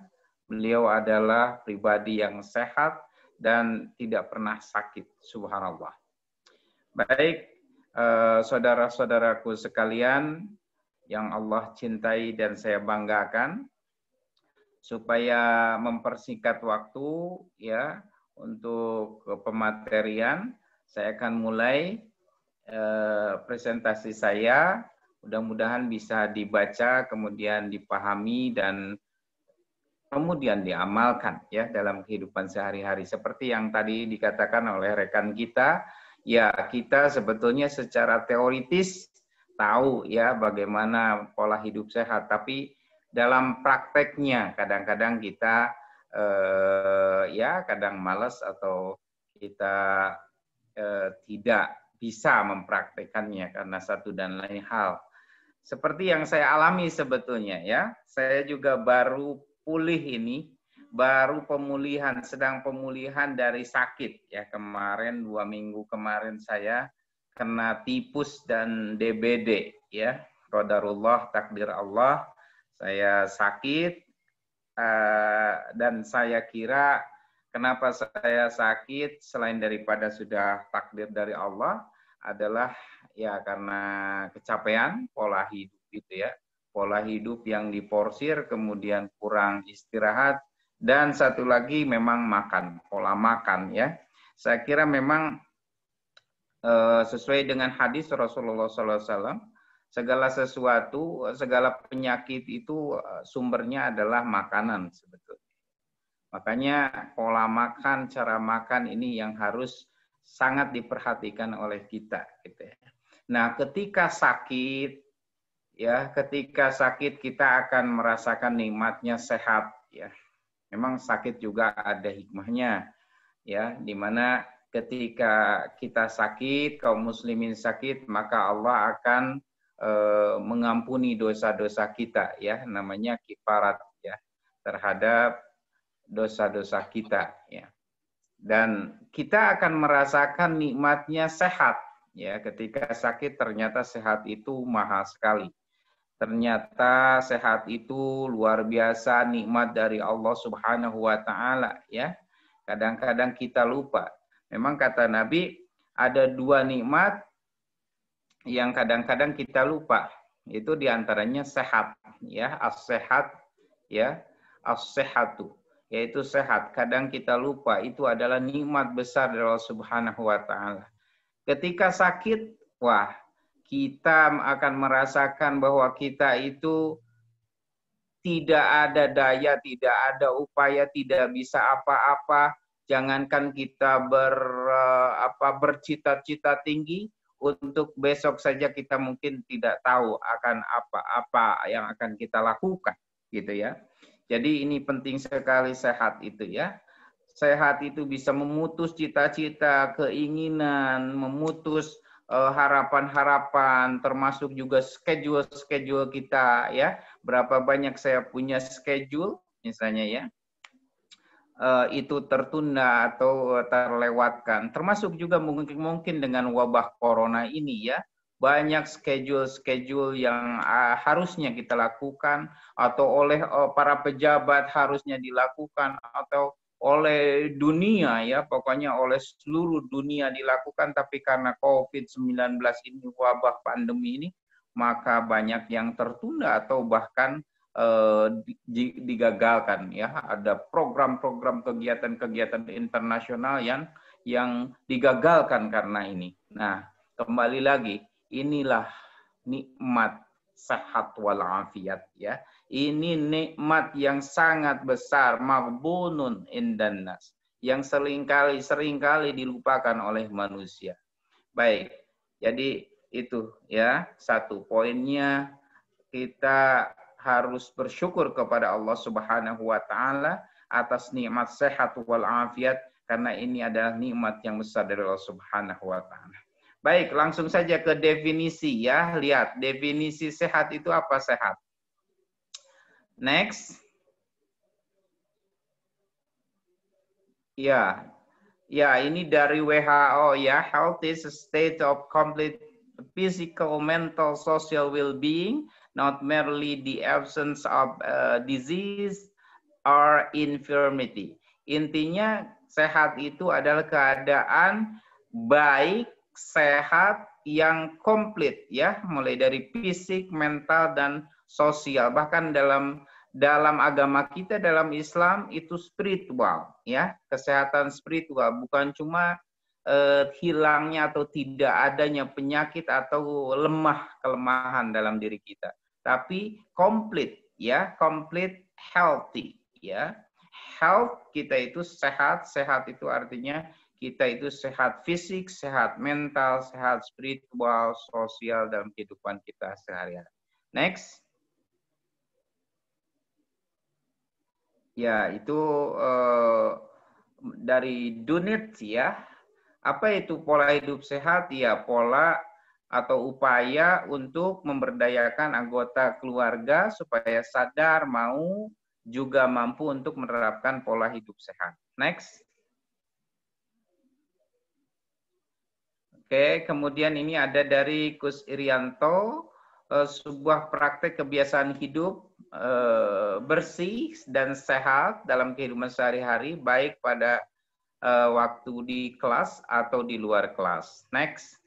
beliau adalah pribadi yang sehat dan tidak pernah sakit. Subhanallah. Baik, saudara-saudaraku sekalian yang Allah cintai dan saya banggakan, supaya mempersingkat waktu ya untuk pematerian, saya akan mulai presentasi saya. Mudah-mudahan bisa dibaca, kemudian dipahami dan kemudian diamalkan ya dalam kehidupan sehari-hari. Seperti yang tadi dikatakan oleh rekan kita, ya kita sebetulnya secara teoritis tahu ya bagaimana pola hidup sehat, tapi dalam prakteknya kadang-kadang kita ya kadang malas atau kita tidak bisa mempraktekannya karena satu dan lain hal. Seperti yang saya alami sebetulnya ya, saya juga baru pulih ini, baru pemulihan, sedang pemulihan dari sakit ya. Kemarin 2 minggu kemarin saya kena tipus dan DBD ya. Qadarullah, takdir Allah, saya sakit dan saya kira kenapa saya sakit selain daripada sudah takdir dari Allah adalah ya karena kecapean pola hidup gitu ya. Pola hidup yang diporsir, kemudian kurang istirahat, dan satu lagi memang makan, pola makan ya. Saya kira memang sesuai dengan hadis Rasulullah SAW, segala sesuatu, segala penyakit itu sumbernya adalah makanan sebetulnya. Makanya pola makan, cara makan ini yang harus sangat diperhatikan oleh kita. Gitu ya. Nah, ketika sakit, ya, ketika sakit kita akan merasakan nikmatnya sehat. Ya, memang sakit juga ada hikmahnya, ya, di mana ketika kita sakit, kaum muslimin sakit, maka Allah akan mengampuni dosa-dosa kita, ya, namanya kifarat, ya, terhadap dosa-dosa kita, ya. Dan kita akan merasakan nikmatnya sehat, ya, ketika sakit ternyata sehat itu mahal sekali. Ternyata sehat itu luar biasa nikmat dari Allah Subhanahu wa taala ya. Kadang-kadang kita lupa. Memang kata Nabi ada 2 nikmat yang kadang-kadang kita lupa. Itu diantaranya sehat ya, as-sehat ya, as-sehatu, yaitu sehat. Kadang kita lupa itu adalah nikmat besar dari Allah Subhanahu wa taala. Ketika sakit, wah, kita akan merasakan bahwa kita itu tidak ada daya, tidak ada upaya, tidak bisa apa-apa. Jangankan kita bercita-cita tinggi, untuk besok saja kita mungkin tidak tahu akan apa yang akan kita lakukan, gitu ya. Jadi ini penting sekali sehat itu ya. Sehat itu bisa memutus cita-cita, keinginan, memutus harapan-harapan, termasuk juga schedule kita ya. Berapa banyak saya punya schedule misalnya ya, itu tertunda atau terlewatkan. Termasuk juga mungkin dengan wabah corona ini ya. Banyak schedule yang harusnya kita lakukan atau oleh para pejabat harusnya dilakukan atau oleh dunia ya, pokoknya oleh seluruh dunia dilakukan, tapi karena COVID-19 ini, wabah pandemi ini, maka banyak yang tertunda atau bahkan digagalkan ya. Ada program-program kegiatan-kegiatan internasional yang digagalkan karena ini. Nah, kembali lagi, inilah nikmat sehat walafiat ya. Ini nikmat yang sangat besar, maghbunun indan nas, yang seringkali dilupakan oleh manusia. Baik, jadi itu ya satu poinnya, kita harus bersyukur kepada Allah Subhanahu wa taala atas nikmat sehat wal afiat, karena ini adalah nikmat yang besar dari Allah Subhanahu wa taala. Baik, langsung saja ke definisi ya. Lihat, definisi sehat itu apa sehat? Next. Ya. Ya, ini dari WHO ya. Health is a state of complete physical, mental, social well-being, not merely the absence of disease or infirmity. Intinya sehat itu adalah keadaan baik, sehat yang komplit ya, mulai dari fisik, mental dan sosial. Bahkan dalam agama kita, dalam Islam itu spiritual ya, kesehatan spiritual, bukan cuma hilangnya atau tidak adanya penyakit atau kelemahan dalam diri kita, tapi komplit ya, complete healthy ya. Health kita itu sehat, sehat itu artinya kita itu sehat fisik, sehat mental, sehat spiritual, sosial dalam kehidupan kita sehari-hari. Next. Ya, itu dari Dunit ya. Apa itu pola hidup sehat? Ya, pola atau upaya untuk memberdayakan anggota keluarga supaya sadar, mau, juga mampu untuk menerapkan pola hidup sehat. Next. Oke, kemudian ini ada dari Kus Irianto, sebuah praktek kebiasaan hidup bersih dan sehat dalam kehidupan sehari-hari, baik pada waktu di kelas atau di luar kelas. Next.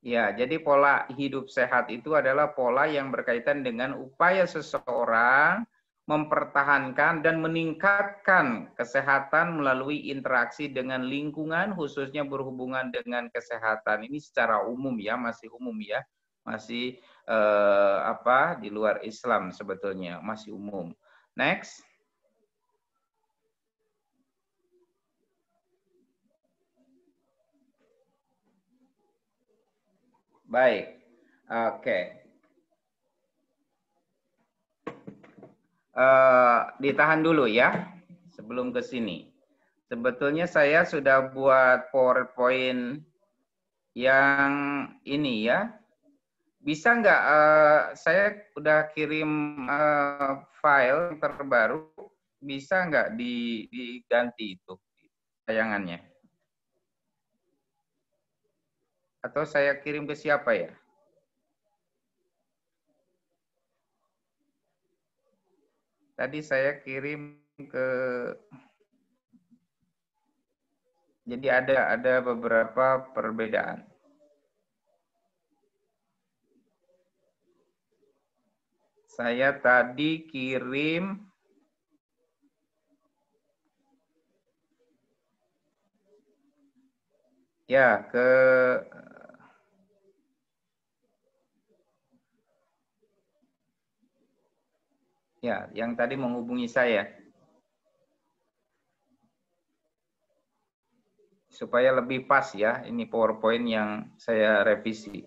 Ya, jadi pola hidup sehat itu adalah pola yang berkaitan dengan upaya seseorang mempertahankan dan meningkatkan kesehatan melalui interaksi dengan lingkungan, khususnya berhubungan dengan kesehatan. Ini secara umum ya, masih umum ya, masih di luar Islam sebetulnya, masih umum. Next. Baik, oke. Ditahan dulu ya, sebelum ke sini. Sebetulnya saya sudah buat PowerPoint yang ini ya. Bisa nggak, saya udah kirim file terbaru, bisa nggak diganti itu tayangannya? Atau saya kirim ke siapa ya? Tadi saya kirim ke, jadi ada beberapa perbedaan. Saya tadi kirim ya ke ya, yang tadi menghubungi saya. Supaya lebih pas ya, ini PowerPoint yang saya revisi.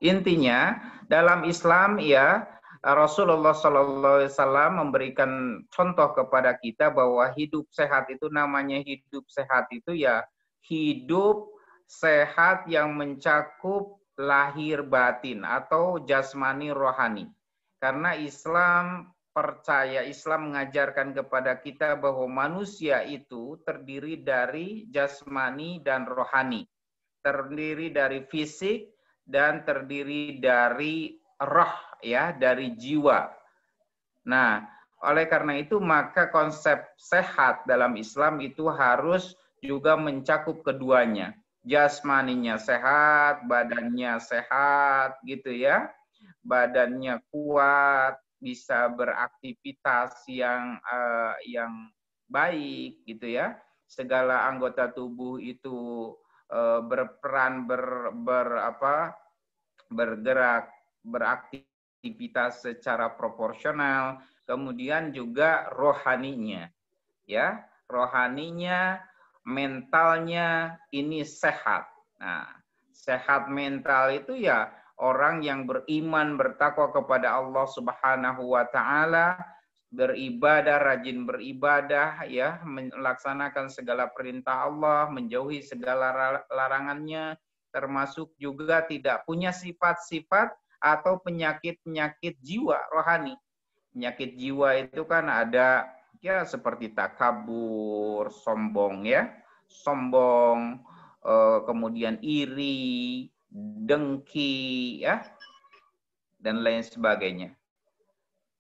Intinya, dalam Islam ya, Rasulullah SAW memberikan contoh kepada kita bahwa hidup sehat itu, namanya hidup sehat itu ya, hidup sehat yang mencakup lahir batin atau jasmani rohani. Karena Islam percaya, Islam mengajarkan kepada kita bahwa manusia itu terdiri dari jasmani dan rohani. Terdiri dari fisik dan terdiri dari roh ya, dari jiwa. Nah, oleh karena itu maka konsep sehat dalam Islam itu harus juga mencakup keduanya. Jasmaninya sehat, badannya sehat gitu ya. Badannya kuat, bisa beraktivitas yang baik gitu ya. Segala anggota tubuh itu berperan bergerak, beraktivitas secara proporsional, kemudian juga rohaninya ya. rohaninya, mentalnya ini sehat. Nah, sehat mental itu ya orang yang beriman, bertakwa kepada Allah Subhanahu wa taala, beribadah, rajin beribadah, ya, melaksanakan segala perintah Allah, menjauhi segala larangannya, termasuk juga tidak punya sifat-sifat atau penyakit-penyakit jiwa rohani. Penyakit jiwa itu kan ada ya seperti takabur, sombong ya, sombong, kemudian iri, dengki, ya, dan lain sebagainya.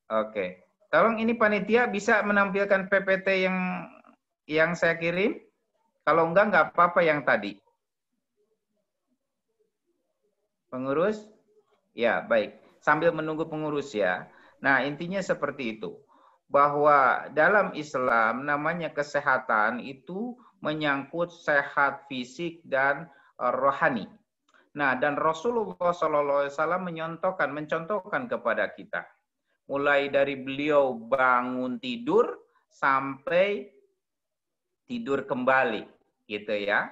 Oke, tolong ini panitia bisa menampilkan PPT yang saya kirim. Kalau enggak, nggak apa-apa yang tadi. Pengurus? Ya, baik. Sambil menunggu pengurus ya. Nah, intinya seperti itu. Bahwa dalam Islam namanya kesehatan itu menyangkut sehat fisik dan rohani. Nah, dan Rasulullah SAW mencontohkan kepada kita. Mulai dari beliau bangun tidur sampai tidur kembali, gitu ya.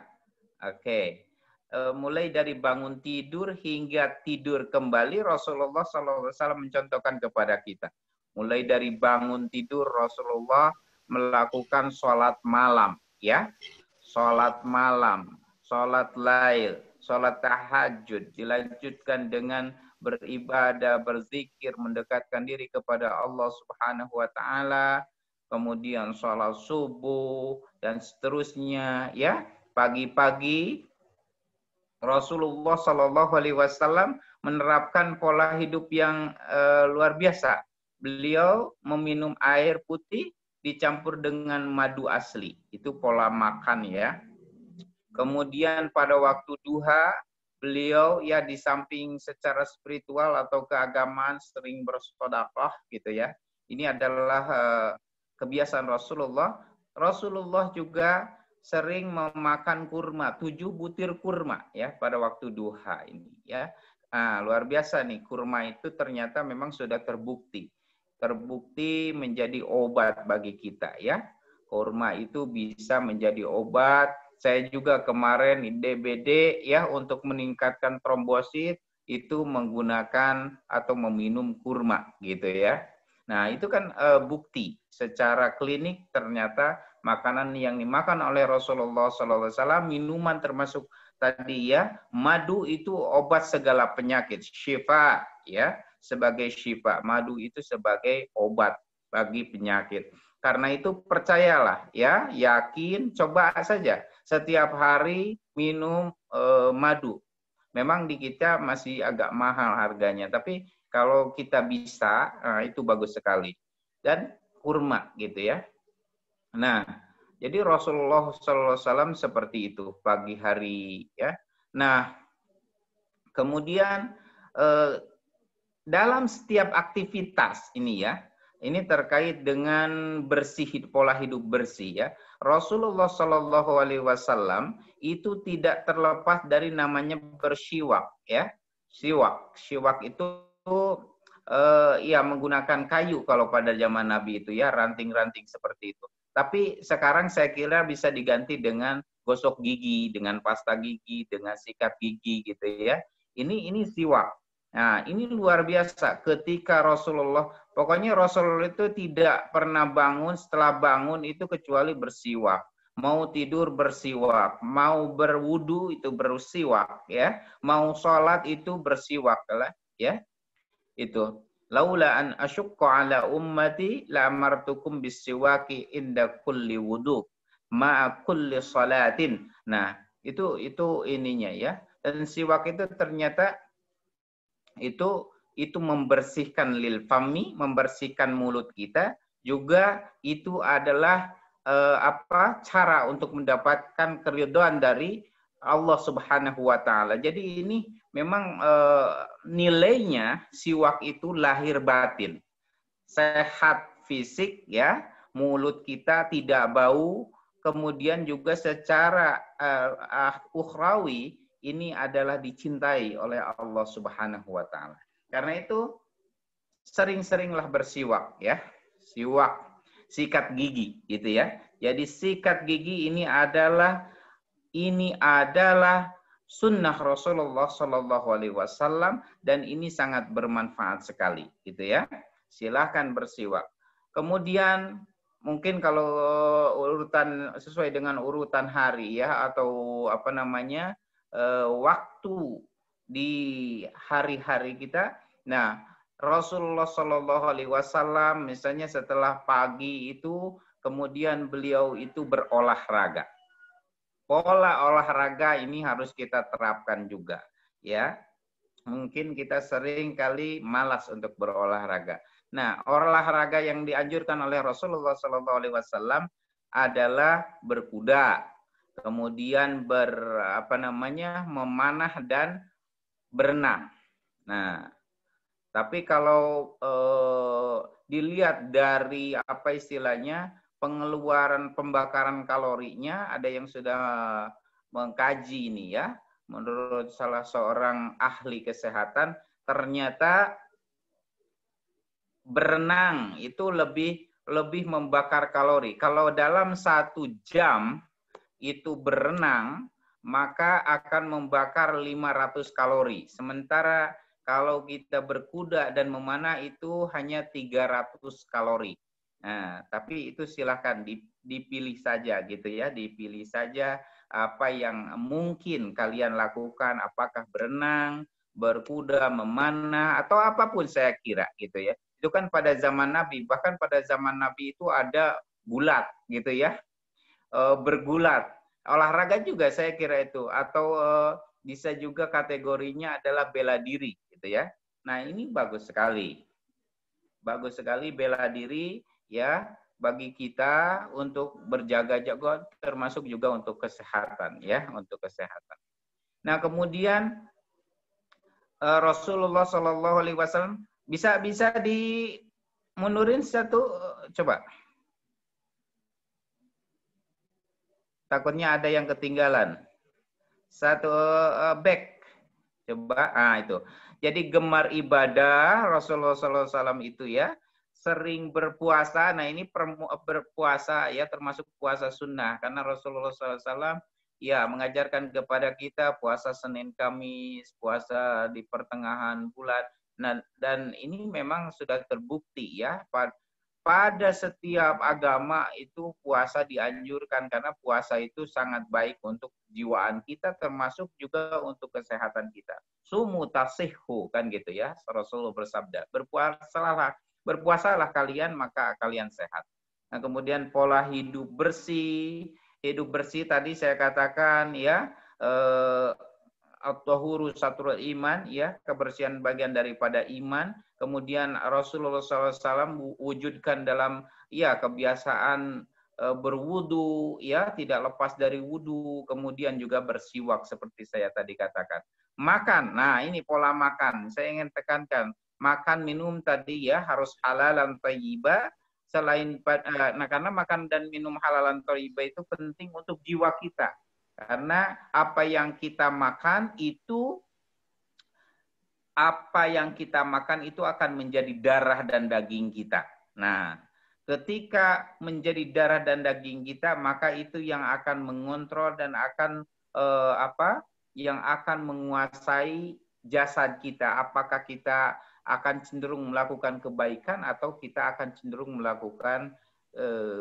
Oke. Mulai dari bangun tidur hingga tidur kembali, Rasulullah SAW mencontohkan kepada kita. Mulai dari bangun tidur, Rasulullah melakukan sholat malam, ya. Sholat malam, sholat lail, sholat tahajud, dilanjutkan dengan beribadah, berzikir, mendekatkan diri kepada Allah Subhanahu wa taala, kemudian sholat subuh dan seterusnya, ya. Pagi-pagi Rasulullah Shallallahu alaihi wasallam menerapkan pola hidup yang luar biasa. Beliau meminum air putih dicampur dengan madu asli. Itu pola makan ya. Kemudian pada waktu duha, beliau ya di samping secara spiritual atau keagamaan sering bersedekah gitu ya. Ini adalah kebiasaan Rasulullah. Rasulullah juga sering memakan kurma, 7 butir kurma ya pada waktu duha ini ya. Nah, luar biasa nih, kurma itu ternyata memang sudah terbukti menjadi obat bagi kita ya. Kurma itu bisa menjadi obat. Saya juga kemarin di DBD ya untuk meningkatkan trombosit itu menggunakan atau meminum kurma gitu ya. Nah, itu kan bukti secara klinik ternyata makanan yang dimakan oleh Rasulullah SAW, minuman termasuk tadi ya, madu itu obat segala penyakit, syifa ya, sebagai syifa. Madu itu sebagai obat bagi penyakit. Karena itu percayalah ya, yakin, coba saja setiap hari minum madu. Memang di kita masih agak mahal harganya, tapi kalau kita bisa, itu bagus sekali. Dan kurma gitu ya. Nah, jadi Rasulullah SAW seperti itu pagi hari ya. Nah, kemudian dalam setiap aktivitas ini ya, ini terkait dengan bersih, pola hidup bersih ya. Rasulullah SAW itu tidak terlepas dari namanya bersiwak ya. Siwak itu ya menggunakan kayu kalau pada zaman Nabi itu ya, ranting-ranting seperti itu. Tapi sekarang saya kira bisa diganti dengan gosok gigi, dengan pasta gigi, dengan sikat gigi gitu ya. Ini siwak. Nah, ini luar biasa ketika Rasulullah, pokoknya Rasulullah itu tidak pernah bangun, setelah bangun itu kecuali bersiwak. Mau tidur bersiwak, mau berwudu itu bersiwak ya, mau sholat itu bersiwak ya. Itu. Laula an asyukka ala ummati la amartukum bisiwaki inda kulli wudu ma'a kulli salatin. Nah, itu ininya ya. Dan siwak itu ternyata itu membersihkan lil fami, membersihkan mulut kita, juga itu adalah cara untuk mendapatkan keridhaan dari Allah Subhanahu wa taala. Jadi ini memang nilainya siwak itu lahir batin. Sehat fisik ya, mulut kita tidak bau, kemudian juga secara ukhrawi ini adalah dicintai oleh Allah Subhanahu wa taala. Karena itu sering-seringlah bersiwak ya. Siwak, sikat gigi gitu ya. Jadi sikat gigi ini adalah sunnah Rasulullah Shallallahu Alaihi Wasallam dan ini sangat bermanfaat sekali, gitu ya. Silahkan bersiwak. Kemudian mungkin kalau urutan sesuai dengan urutan hari ya atau apa namanya waktu di hari-hari kita. Nah, Rasulullah Shallallahu Alaihi Wasallam misalnya setelah pagi itu kemudian beliau itu berolahraga. Pola olahraga ini harus kita terapkan juga, ya. Mungkin kita sering kali malas untuk berolahraga. Nah, olahraga yang dianjurkan oleh Rasulullah SAW adalah berkuda, kemudian memanah dan berenang. Nah, tapi kalau dilihat dari apa istilahnya pengeluaran pembakaran kalorinya, ada yang sudah mengkaji ini ya. Menurut salah seorang ahli kesehatan, ternyata berenang itu lebih membakar kalori. Kalau dalam 1 jam itu berenang, maka akan membakar 500 kalori. Sementara kalau kita berkuda dan memanah itu hanya 300 kalori. Nah, tapi itu silahkan dipilih saja gitu ya, dipilih saja apa yang mungkin kalian lakukan, apakah berenang, berkuda, memanah, atau apapun saya kira gitu ya. Itu kan pada zaman Nabi, bahkan pada zaman Nabi itu ada gulat gitu ya, bergulat. Olahraga juga saya kira itu, atau bisa juga kategorinya adalah bela diri gitu ya. Nah ini bagus sekali bela diri ya bagi kita untuk berjaga-jaga, termasuk juga untuk kesehatan ya, untuk kesehatan. Nah kemudian Rasulullah Shallallahu Alaihi Wasallam bisa dimundurin satu, coba. Takutnya ada yang ketinggalan. Satu back, coba. Itu. Jadi gemar ibadah Rasulullah SAW itu ya, sering berpuasa. Nah ini berpuasa ya, termasuk puasa sunnah, karena Rasulullah SAW ya mengajarkan kepada kita puasa Senin Kamis, puasa di pertengahan bulan. Nah, dan ini memang sudah terbukti ya, pada setiap agama itu puasa dianjurkan, karena puasa itu sangat baik untuk jiwaan kita, termasuk juga untuk kesehatan kita. Sumu tasihhu, kan gitu ya, Rasulullah bersabda, berpuasalah kalian maka kalian sehat. Nah kemudian pola hidup bersih tadi saya katakan ya, at-tahuru satrul iman ya, kebersihan bagian daripada iman. Kemudian Rasulullah SAW wujudkan dalam ya kebiasaan berwudu ya, tidak lepas dari wudu, kemudian juga bersiwak seperti saya tadi katakan. Makan, nah ini pola makan, saya ingin tekankan, makan minum tadi ya harus halalan thayyibah. Selain karena makan dan minum halalan thayyibah itu penting untuk jiwa kita. Karena apa yang kita makan itu akan menjadi darah dan daging kita. Nah, ketika menjadi darah dan daging kita, maka itu yang akan mengontrol dan akan yang akan menguasai jasad kita. Apakah kita akan cenderung melakukan kebaikan atau kita akan cenderung melakukan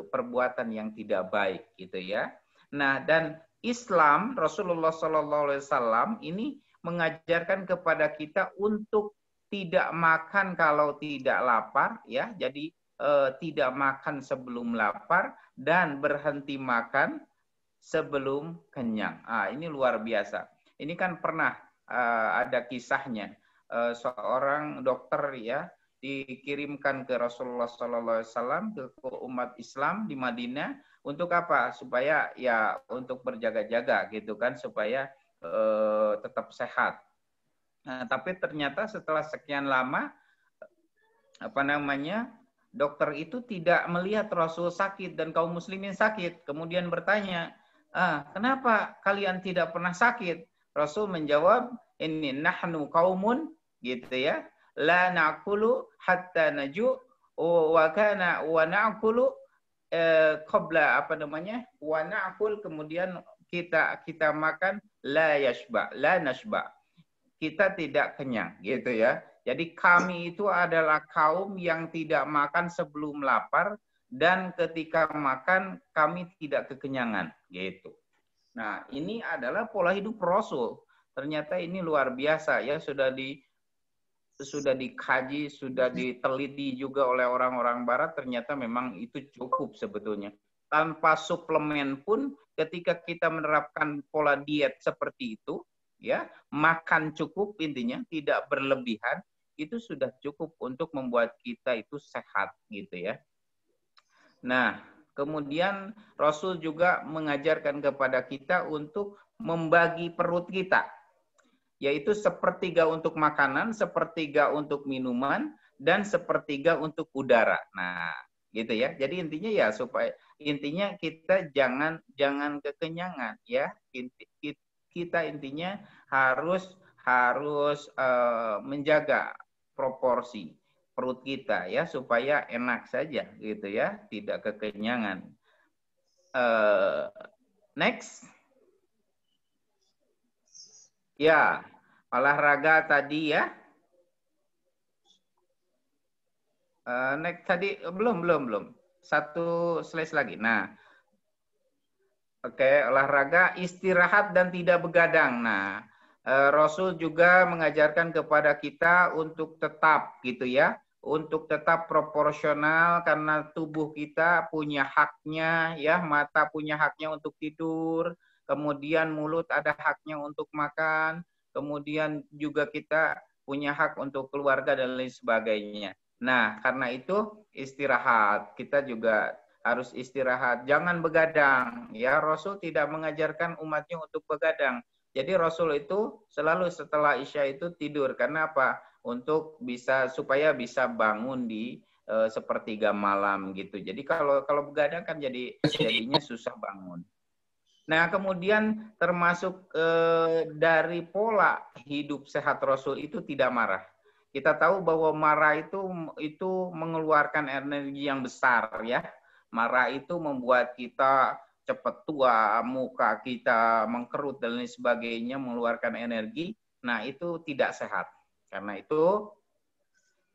perbuatan yang tidak baik, gitu ya. Nah, dan Islam Rasulullah SAW ini mengajarkan kepada kita untuk tidak makan kalau tidak lapar, ya. Jadi tidak makan sebelum lapar dan berhenti makan sebelum kenyang. Ini luar biasa. Ini kan pernah ada kisahnya, seorang dokter ya dikirimkan ke Rasulullah SAW, ke umat Islam di Madinah untuk apa? Supaya ya untuk berjaga-jaga gitu kan, supaya tetap sehat. Nah, tapi ternyata setelah sekian lama dokter itu tidak melihat Rasul sakit dan kaum muslimin sakit. Kemudian bertanya, kenapa kalian tidak pernah sakit? Rasul menjawab, ini nahnu qaumun gitu ya, la na'kulu hatta naju wa na'kulu qabla apa namanya? Wa na'kul, kemudian kita makan la yashba, la nashba. Kita tidak kenyang, gitu ya. Jadi kami itu adalah kaum yang tidak makan sebelum lapar, dan ketika makan kami tidak kekenyangan, gitu. Nah, ini adalah pola hidup Rasul. Ternyata ini luar biasa ya, sudah dikaji, sudah diteliti juga oleh orang-orang barat, ternyata memang itu cukup sebetulnya. Tanpa suplemen pun ketika kita menerapkan pola diet seperti itu, ya, makan cukup intinya, tidak berlebihan, itu sudah cukup untuk membuat kita itu sehat gitu ya. Nah, kemudian Rasul juga mengajarkan kepada kita untuk membagi perut kita, yaitu sepertiga untuk makanan, sepertiga untuk minuman, dan sepertiga untuk udara. Nah, gitu ya. Jadi intinya ya supaya intinya kita jangan kekenyangan ya. Kita intinya harus menjaga proporsi perut kita ya supaya enak saja gitu ya, tidak kekenyangan. Next. Ya, olahraga tadi ya. Next tadi belum. Satu slide lagi. Nah, oke, olahraga, istirahat dan tidak begadang. Nah, Rasul juga mengajarkan kepada kita untuk tetap gitu ya, untuk tetap proporsional karena tubuh kita punya haknya ya, mata punya haknya untuk tidur, kemudian mulut ada haknya untuk makan, kemudian juga kita punya hak untuk keluarga dan lain sebagainya. Nah, karena itu istirahat, kita juga harus istirahat, jangan begadang ya. Rasul tidak mengajarkan umatnya untuk begadang. Jadi Rasul itu selalu setelah Isya itu tidur. Karena apa? Untuk supaya bisa bangun di sepertiga malam gitu. Jadi kalau begadang kan jadinya susah bangun. Nah, kemudian termasuk dari pola hidup sehat Rasul itu tidak marah. Kita tahu bahwa marah itu mengeluarkan energi yang besar ya. Marah itu membuat kita cepat tua, muka kita mengkerut dan lain sebagainya, mengeluarkan energi. Nah, itu tidak sehat. Karena itu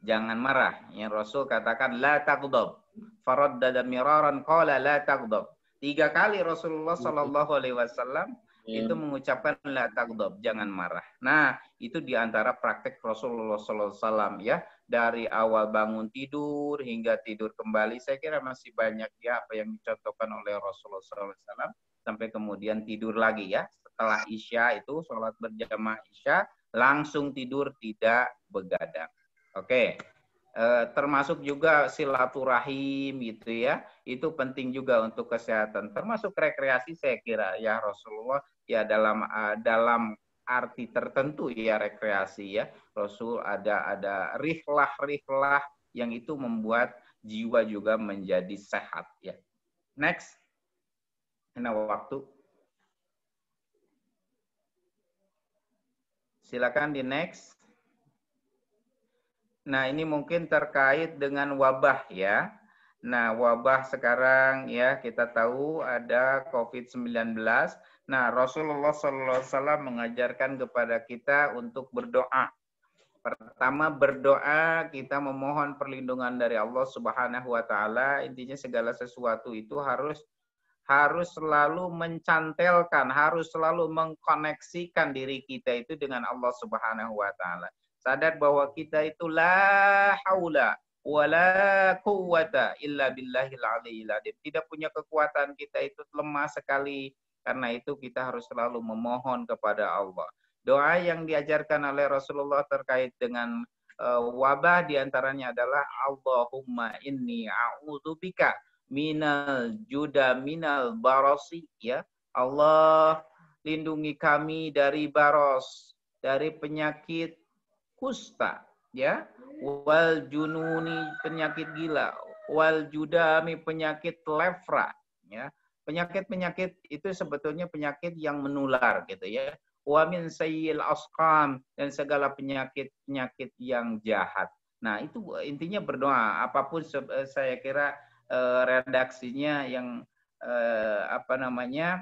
jangan marah. Yang Rasul katakan la taghdab. Faraddada miraran qala la taghdab. 3 kali Rasulullah Shallallahu alaihi wasallam itu mengucapkan la taghdab, jangan marah. Nah, itu diantara praktek Rasulullah Sallallahu Alaihi Wasallam ya, dari awal bangun tidur hingga tidur kembali. Saya kira masih banyak ya apa yang dicontohkan oleh Rasulullah Sallallahu Alaihi Wasallam sampai kemudian tidur lagi ya. Setelah Isya itu sholat berjamaah Isya langsung tidur tidak begadang. Oke. Termasuk juga silaturahim gitu ya, itu penting juga untuk kesehatan. Termasuk rekreasi saya kira ya, Rasulullah ya dalam arti tertentu ya rekreasi ya. Rasul ada rihlah yang itu membuat jiwa juga menjadi sehat ya. Next. Ini waktu. Silakan di next. Nah, ini mungkin terkait dengan wabah ya. Nah, wabah sekarang ya kita tahu ada COVID-19. Nah, Rasulullah SAW mengajarkan kepada kita untuk berdoa. Pertama, berdoa, kita memohon perlindungan dari Allah Subhanahu wa taala. Intinya segala sesuatu itu harus selalu mencantelkan, harus selalu mengkoneksikan diri kita itu dengan Allah Subhanahu wa taala. Sadar bahwa kita itu la haula wala quwwata illa billahil aliyil azim. Tidak punya kekuatan, kita itu lemah sekali. Karena itu kita harus selalu memohon kepada Allah. Doa yang diajarkan oleh Rasulullah terkait dengan wabah diantaranya adalah Allahumma inni a'udzubika minal juda minal barasi ya. Allah, lindungi kami dari baros, dari penyakit kusta ya, wal jununi penyakit gila, wal judami penyakit lepra ya. Penyakit-penyakit itu sebetulnya penyakit yang menular gitu ya. Wa min sayyil asqam, dan segala penyakit-penyakit yang jahat. Nah, itu intinya berdoa. Apapun saya kira redaksinya yang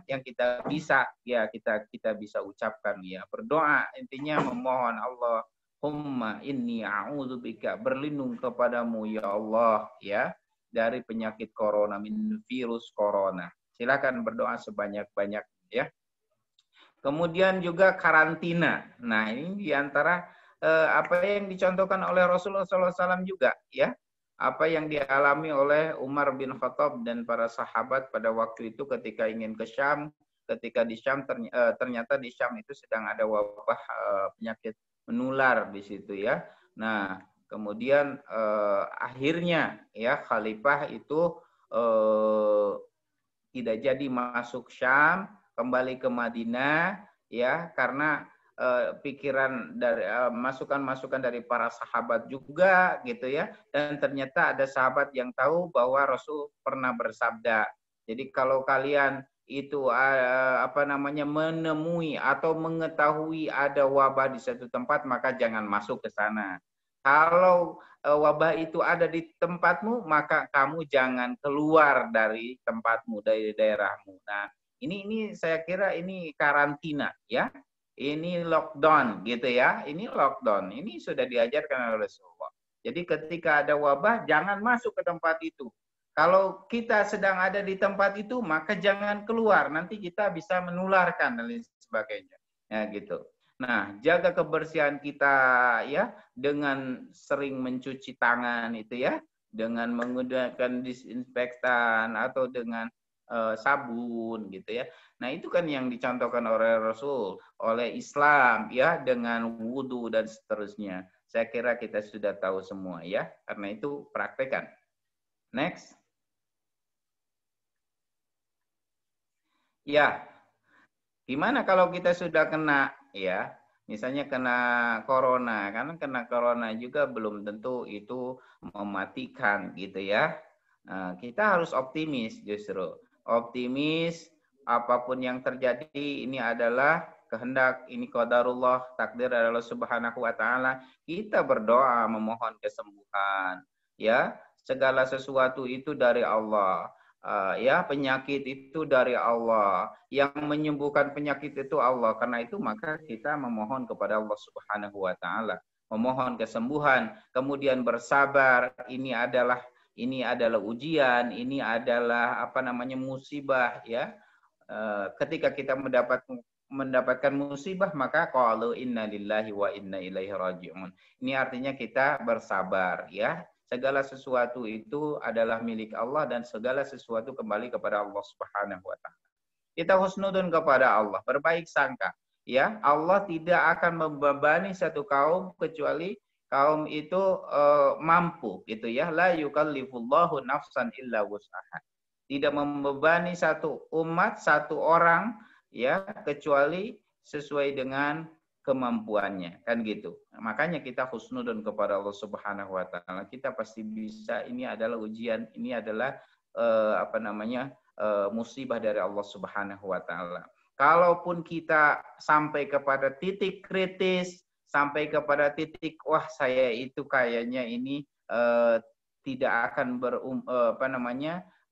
yang kita bisa kita bisa ucapkan ya. Berdoa intinya memohon Allahumma inni a'udzubika, berlindung kepadamu ya Allah ya dari penyakit corona, min virus corona. Silakan berdoa sebanyak-banyak ya. Kemudian juga karantina. Nah, ini diantara apa yang dicontohkan oleh Rasulullah SAW juga ya. Apa yang dialami oleh Umar bin Khattab dan para sahabat pada waktu itu ketika ingin ke Syam, ketika di Syam ternyata di Syam itu sedang ada wabah penyakit menular di situ ya. Nah, kemudian akhirnya ya khalifah itu tidak jadi masuk Syam, kembali ke Madinah ya karena pikiran dari masukan-masukan dari para sahabat juga gitu ya, dan ternyata ada sahabat yang tahu bahwa Rasul pernah bersabda, jadi kalau kalian itu menemui atau mengetahui ada wabah di satu tempat maka jangan masuk ke sana. Kalau wabah itu ada di tempatmu maka kamu jangan keluar dari tempatmu, dari daerahmu. Nah, ini saya kira ini karantina ya. Ini lockdown gitu ya. Ini lockdown. Ini sudah diajarkan oleh Rasulullah. Jadi ketika ada wabah jangan masuk ke tempat itu. Kalau kita sedang ada di tempat itu maka jangan keluar. Nanti kita bisa menularkan dan lain sebagainya. Ya gitu. Nah, jaga kebersihan kita ya dengan sering mencuci tangan itu ya, dengan menggunakan disinfektan atau dengan sabun gitu ya. Nah, itu kan yang dicontohkan oleh Rasul, oleh Islam ya, dengan wudu dan seterusnya. Saya kira kita sudah tahu semua ya. Karena itu praktekkan. Next. Ya. Gimana kalau kita sudah kena ya? Misalnya kena corona, karena kena corona juga belum tentu itu mematikan gitu ya. Nah, kita harus optimis justru. Optimis apapun yang terjadi ini adalah kehendak, ini qadarullah, takdir adalah Subhanahu wa taala. Kita berdoa memohon kesembuhan ya. Segala sesuatu itu dari Allah. Ya, penyakit itu dari Allah. Yang menyembuhkan penyakit itu Allah. Karena itu maka kita memohon kepada Allah Subhanahu wa taala, memohon kesembuhan, kemudian bersabar. Ini adalah ujian, ini adalah musibah ya. Ketika kita mendapatkan musibah maka qalu inna lillahi wa inna ilaihi raji'un. Ini artinya kita bersabar ya. Segala sesuatu itu adalah milik Allah dan segala sesuatu kembali kepada Allah Subhanahu wa taala. Kita husnudun kepada Allah, berbaik sangka ya. Allah tidak akan membebani satu kaum kecuali kaum itu mampu gitu ya. La yukallifullahu nafsan illa wus'aha. Tidak membebani satu umat, satu orang ya kecuali sesuai dengan kemampuannya, kan gitu. Makanya kita husnudun kepada Allah Subhanahu wa taala. Kita pasti bisa. Ini adalah ujian, ini adalah musibah dari Allah Subhanahu wa taala. Kalaupun kita sampai kepada titik kritis, sampai kepada titik wah saya itu kayaknya ini tidak akan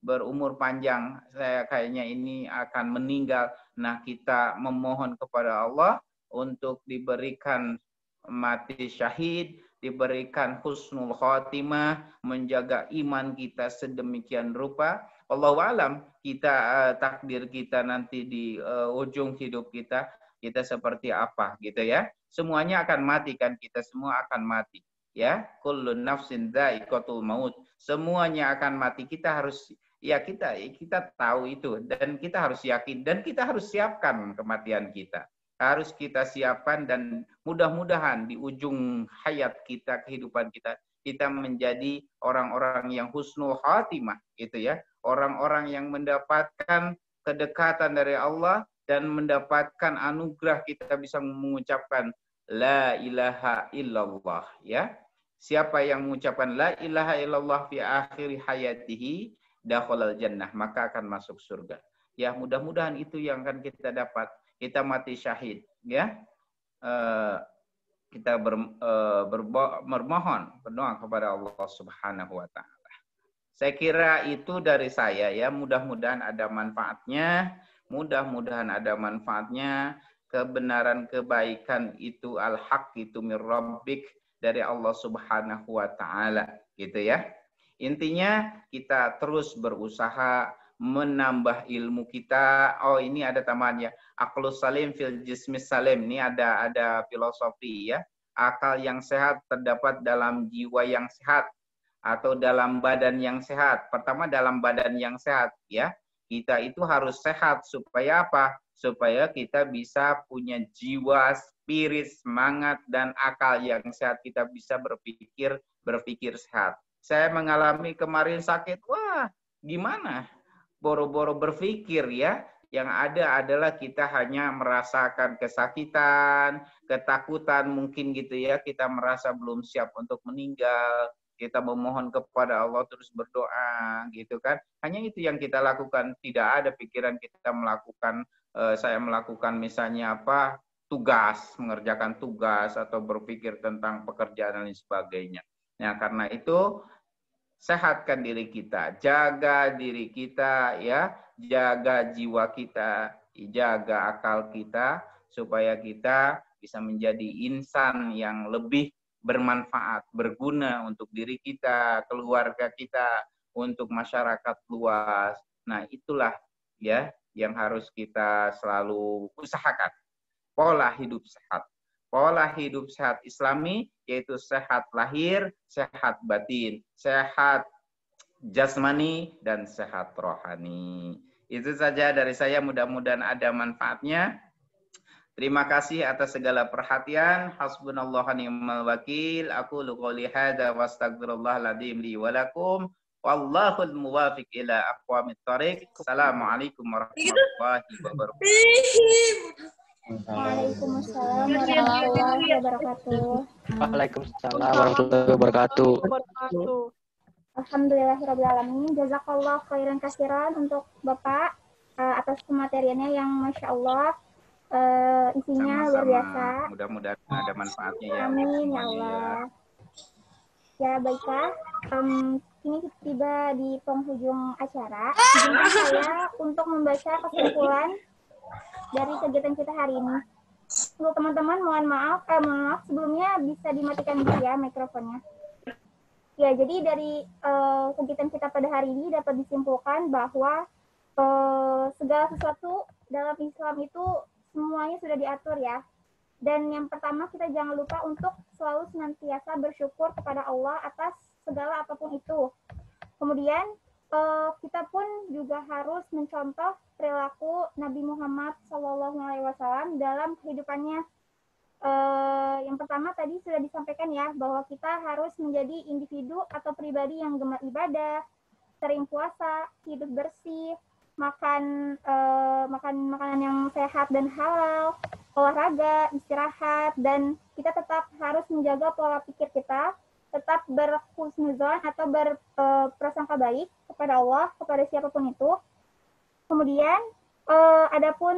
berumur panjang, saya kayaknya ini akan meninggal. Nah, kita memohon kepada Allah untuk diberikan mati syahid, diberikan husnul khotimah, menjaga iman kita sedemikian rupa. Allahu alam, kita takdir kita nanti di ujung hidup kita seperti apa gitu ya. Semuanya akan mati kan, kita semua akan mati ya. Kullun nafsin dha'iqatul maut. Semuanya akan mati. Kita harus kita tahu itu dan kita harus yakin dan kita harus siapkan kematian kita. Harus kita siapkan dan mudah-mudahan di ujung hayat kita, kehidupan kita, kita menjadi orang-orang yang husnul khatimah gitu ya. Orang-orang yang mendapatkan kedekatan dari Allah dan mendapatkan anugerah kita bisa mengucapkan la ilaha illallah ya. Siapa yang mengucapkan la ilaha illallah fi akhir hayatihi dakhalal jannah, maka akan masuk surga. Ya, mudah-mudahan itu yang akan kita dapat. Kita mati syahid ya. Kita berdoa kepada Allah Subhanahu wa taala. Saya kira itu dari saya ya, mudah-mudahan ada manfaatnya, mudah-mudahan ada manfaatnya. Kebenaran kebaikan itu al-haq itu mir rabbik, dari Allah Subhanahu wa taala, gitu ya. Intinya kita terus berusaha menambah ilmu kita. Oh, ini ada tambahannya. Aqlus salim fil jismis salim. Ini ada filosofi ya. Akal yang sehat terdapat dalam jiwa yang sehat atau dalam badan yang sehat. Pertama dalam badan yang sehat ya. Kita itu harus sehat supaya apa? Supaya kita bisa punya jiwa, spirit, semangat dan akal yang sehat. Kita bisa berpikir sehat. Saya mengalami kemarin sakit. Wah, gimana? Boro-boro berpikir ya. Yang ada adalah kita hanya merasakan kesakitan, ketakutan mungkin gitu ya. Kita merasa belum siap untuk meninggal. Kita memohon kepada Allah, terus berdoa gitu kan. Hanya itu yang kita lakukan. Tidak ada pikiran kita melakukan, saya melakukan misalnya apa, tugas, mengerjakan tugas atau berpikir tentang pekerjaan dan lain sebagainya. Nah, karena itu sehatkan diri kita, jaga diri kita ya, jaga jiwa kita, jaga akal kita supaya kita bisa menjadi insan yang lebih bermanfaat, berguna untuk diri kita, keluarga kita, untuk masyarakat luas. Nah, itulah ya yang harus kita selalu usahakan. Pola hidup sehat. Pola hidup sehat Islami yaitu sehat lahir, sehat batin, sehat jasmani dan sehat rohani. Itu saja dari saya, mudah-mudahan ada manfaatnya. Terima kasih atas segala perhatian. Hasbunallahu wa ni'mal wakil. Aku qouli hadza wa astaghfirullahal adzim li wa lakum. Wallahul muwaffiq ila aqwamit thoriq. Assalamualaikum warahmatullahi wabarakatuh. Waalaikumsalam warahmatullahi wabarakatuh. Waalaikumsalam warahmatullahi wabarakatuh. Alhamdulillahirabbil alamin. Jazakallah khairan katsiran untuk Bapak atas pemateriannya yang Masya Allah. Isinya luar biasa. Mudah-mudahan ada manfaatnya ya. Amin ya Allah. Ya baiklah, ini tiba di penghujung acara. Izinkan saya untuk membaca kesimpulan dari kegiatan kita hari ini. Untuk teman-teman mohon maaf sebelumnya bisa dimatikan dulu ya mikrofonnya. Ya, jadi dari kegiatan kita pada hari ini dapat disimpulkan bahwa segala sesuatu dalam Islam itu semuanya sudah diatur ya. Dan yang pertama kita jangan lupa untuk selalu senantiasa bersyukur kepada Allah atas segala apapun itu. Kemudian kita pun juga harus mencontoh perilaku Nabi Muhammad SAW dalam kehidupannya. Yang pertama tadi sudah disampaikan ya bahwa kita harus menjadi individu atau pribadi yang gemar ibadah, sering puasa, hidup bersih, makan makanan yang sehat dan halal, olahraga, istirahat, dan kita tetap harus menjaga pola pikir kita, tetap berhusnuzon atau berprasangka baik kepada Allah, kepada siapapun itu. Kemudian adapun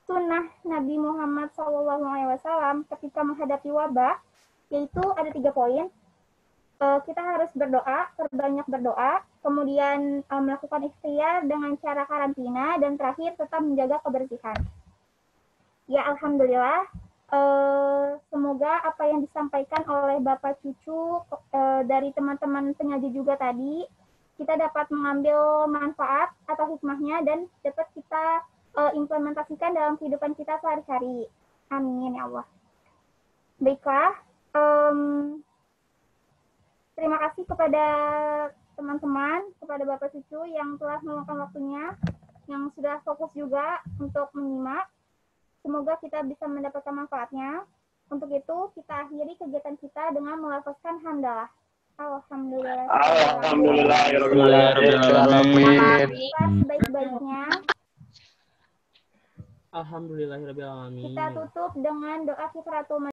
sunnah Nabi Muhammad SAW ketika menghadapi wabah, yaitu ada 3 poin. Kita harus berdoa, perbanyak berdoa, kemudian melakukan ikhtiar dengan cara karantina, dan terakhir tetap menjaga kebersihan. Ya, alhamdulillah, semoga apa yang disampaikan oleh Bapak Cucu dari teman-teman penyaji juga tadi, kita dapat mengambil manfaat atau hikmahnya dan dapat kita implementasikan dalam kehidupan kita sehari-hari. Amin ya Allah. Baiklah, terima kasih kepada teman-teman, kepada Bapak Cucu yang telah meluangkan waktunya, yang sudah fokus juga untuk menyimak. Semoga kita bisa mendapatkan manfaatnya. Untuk itu, kita akhiri kegiatan kita dengan melafazkan hamdalah. Alhamdulillah. Alhamdulillahirrahmanirrahim. Baik-baiknya. Alhamdulillahirrahmanirrahim. Kita tutup dengan doa kifaratul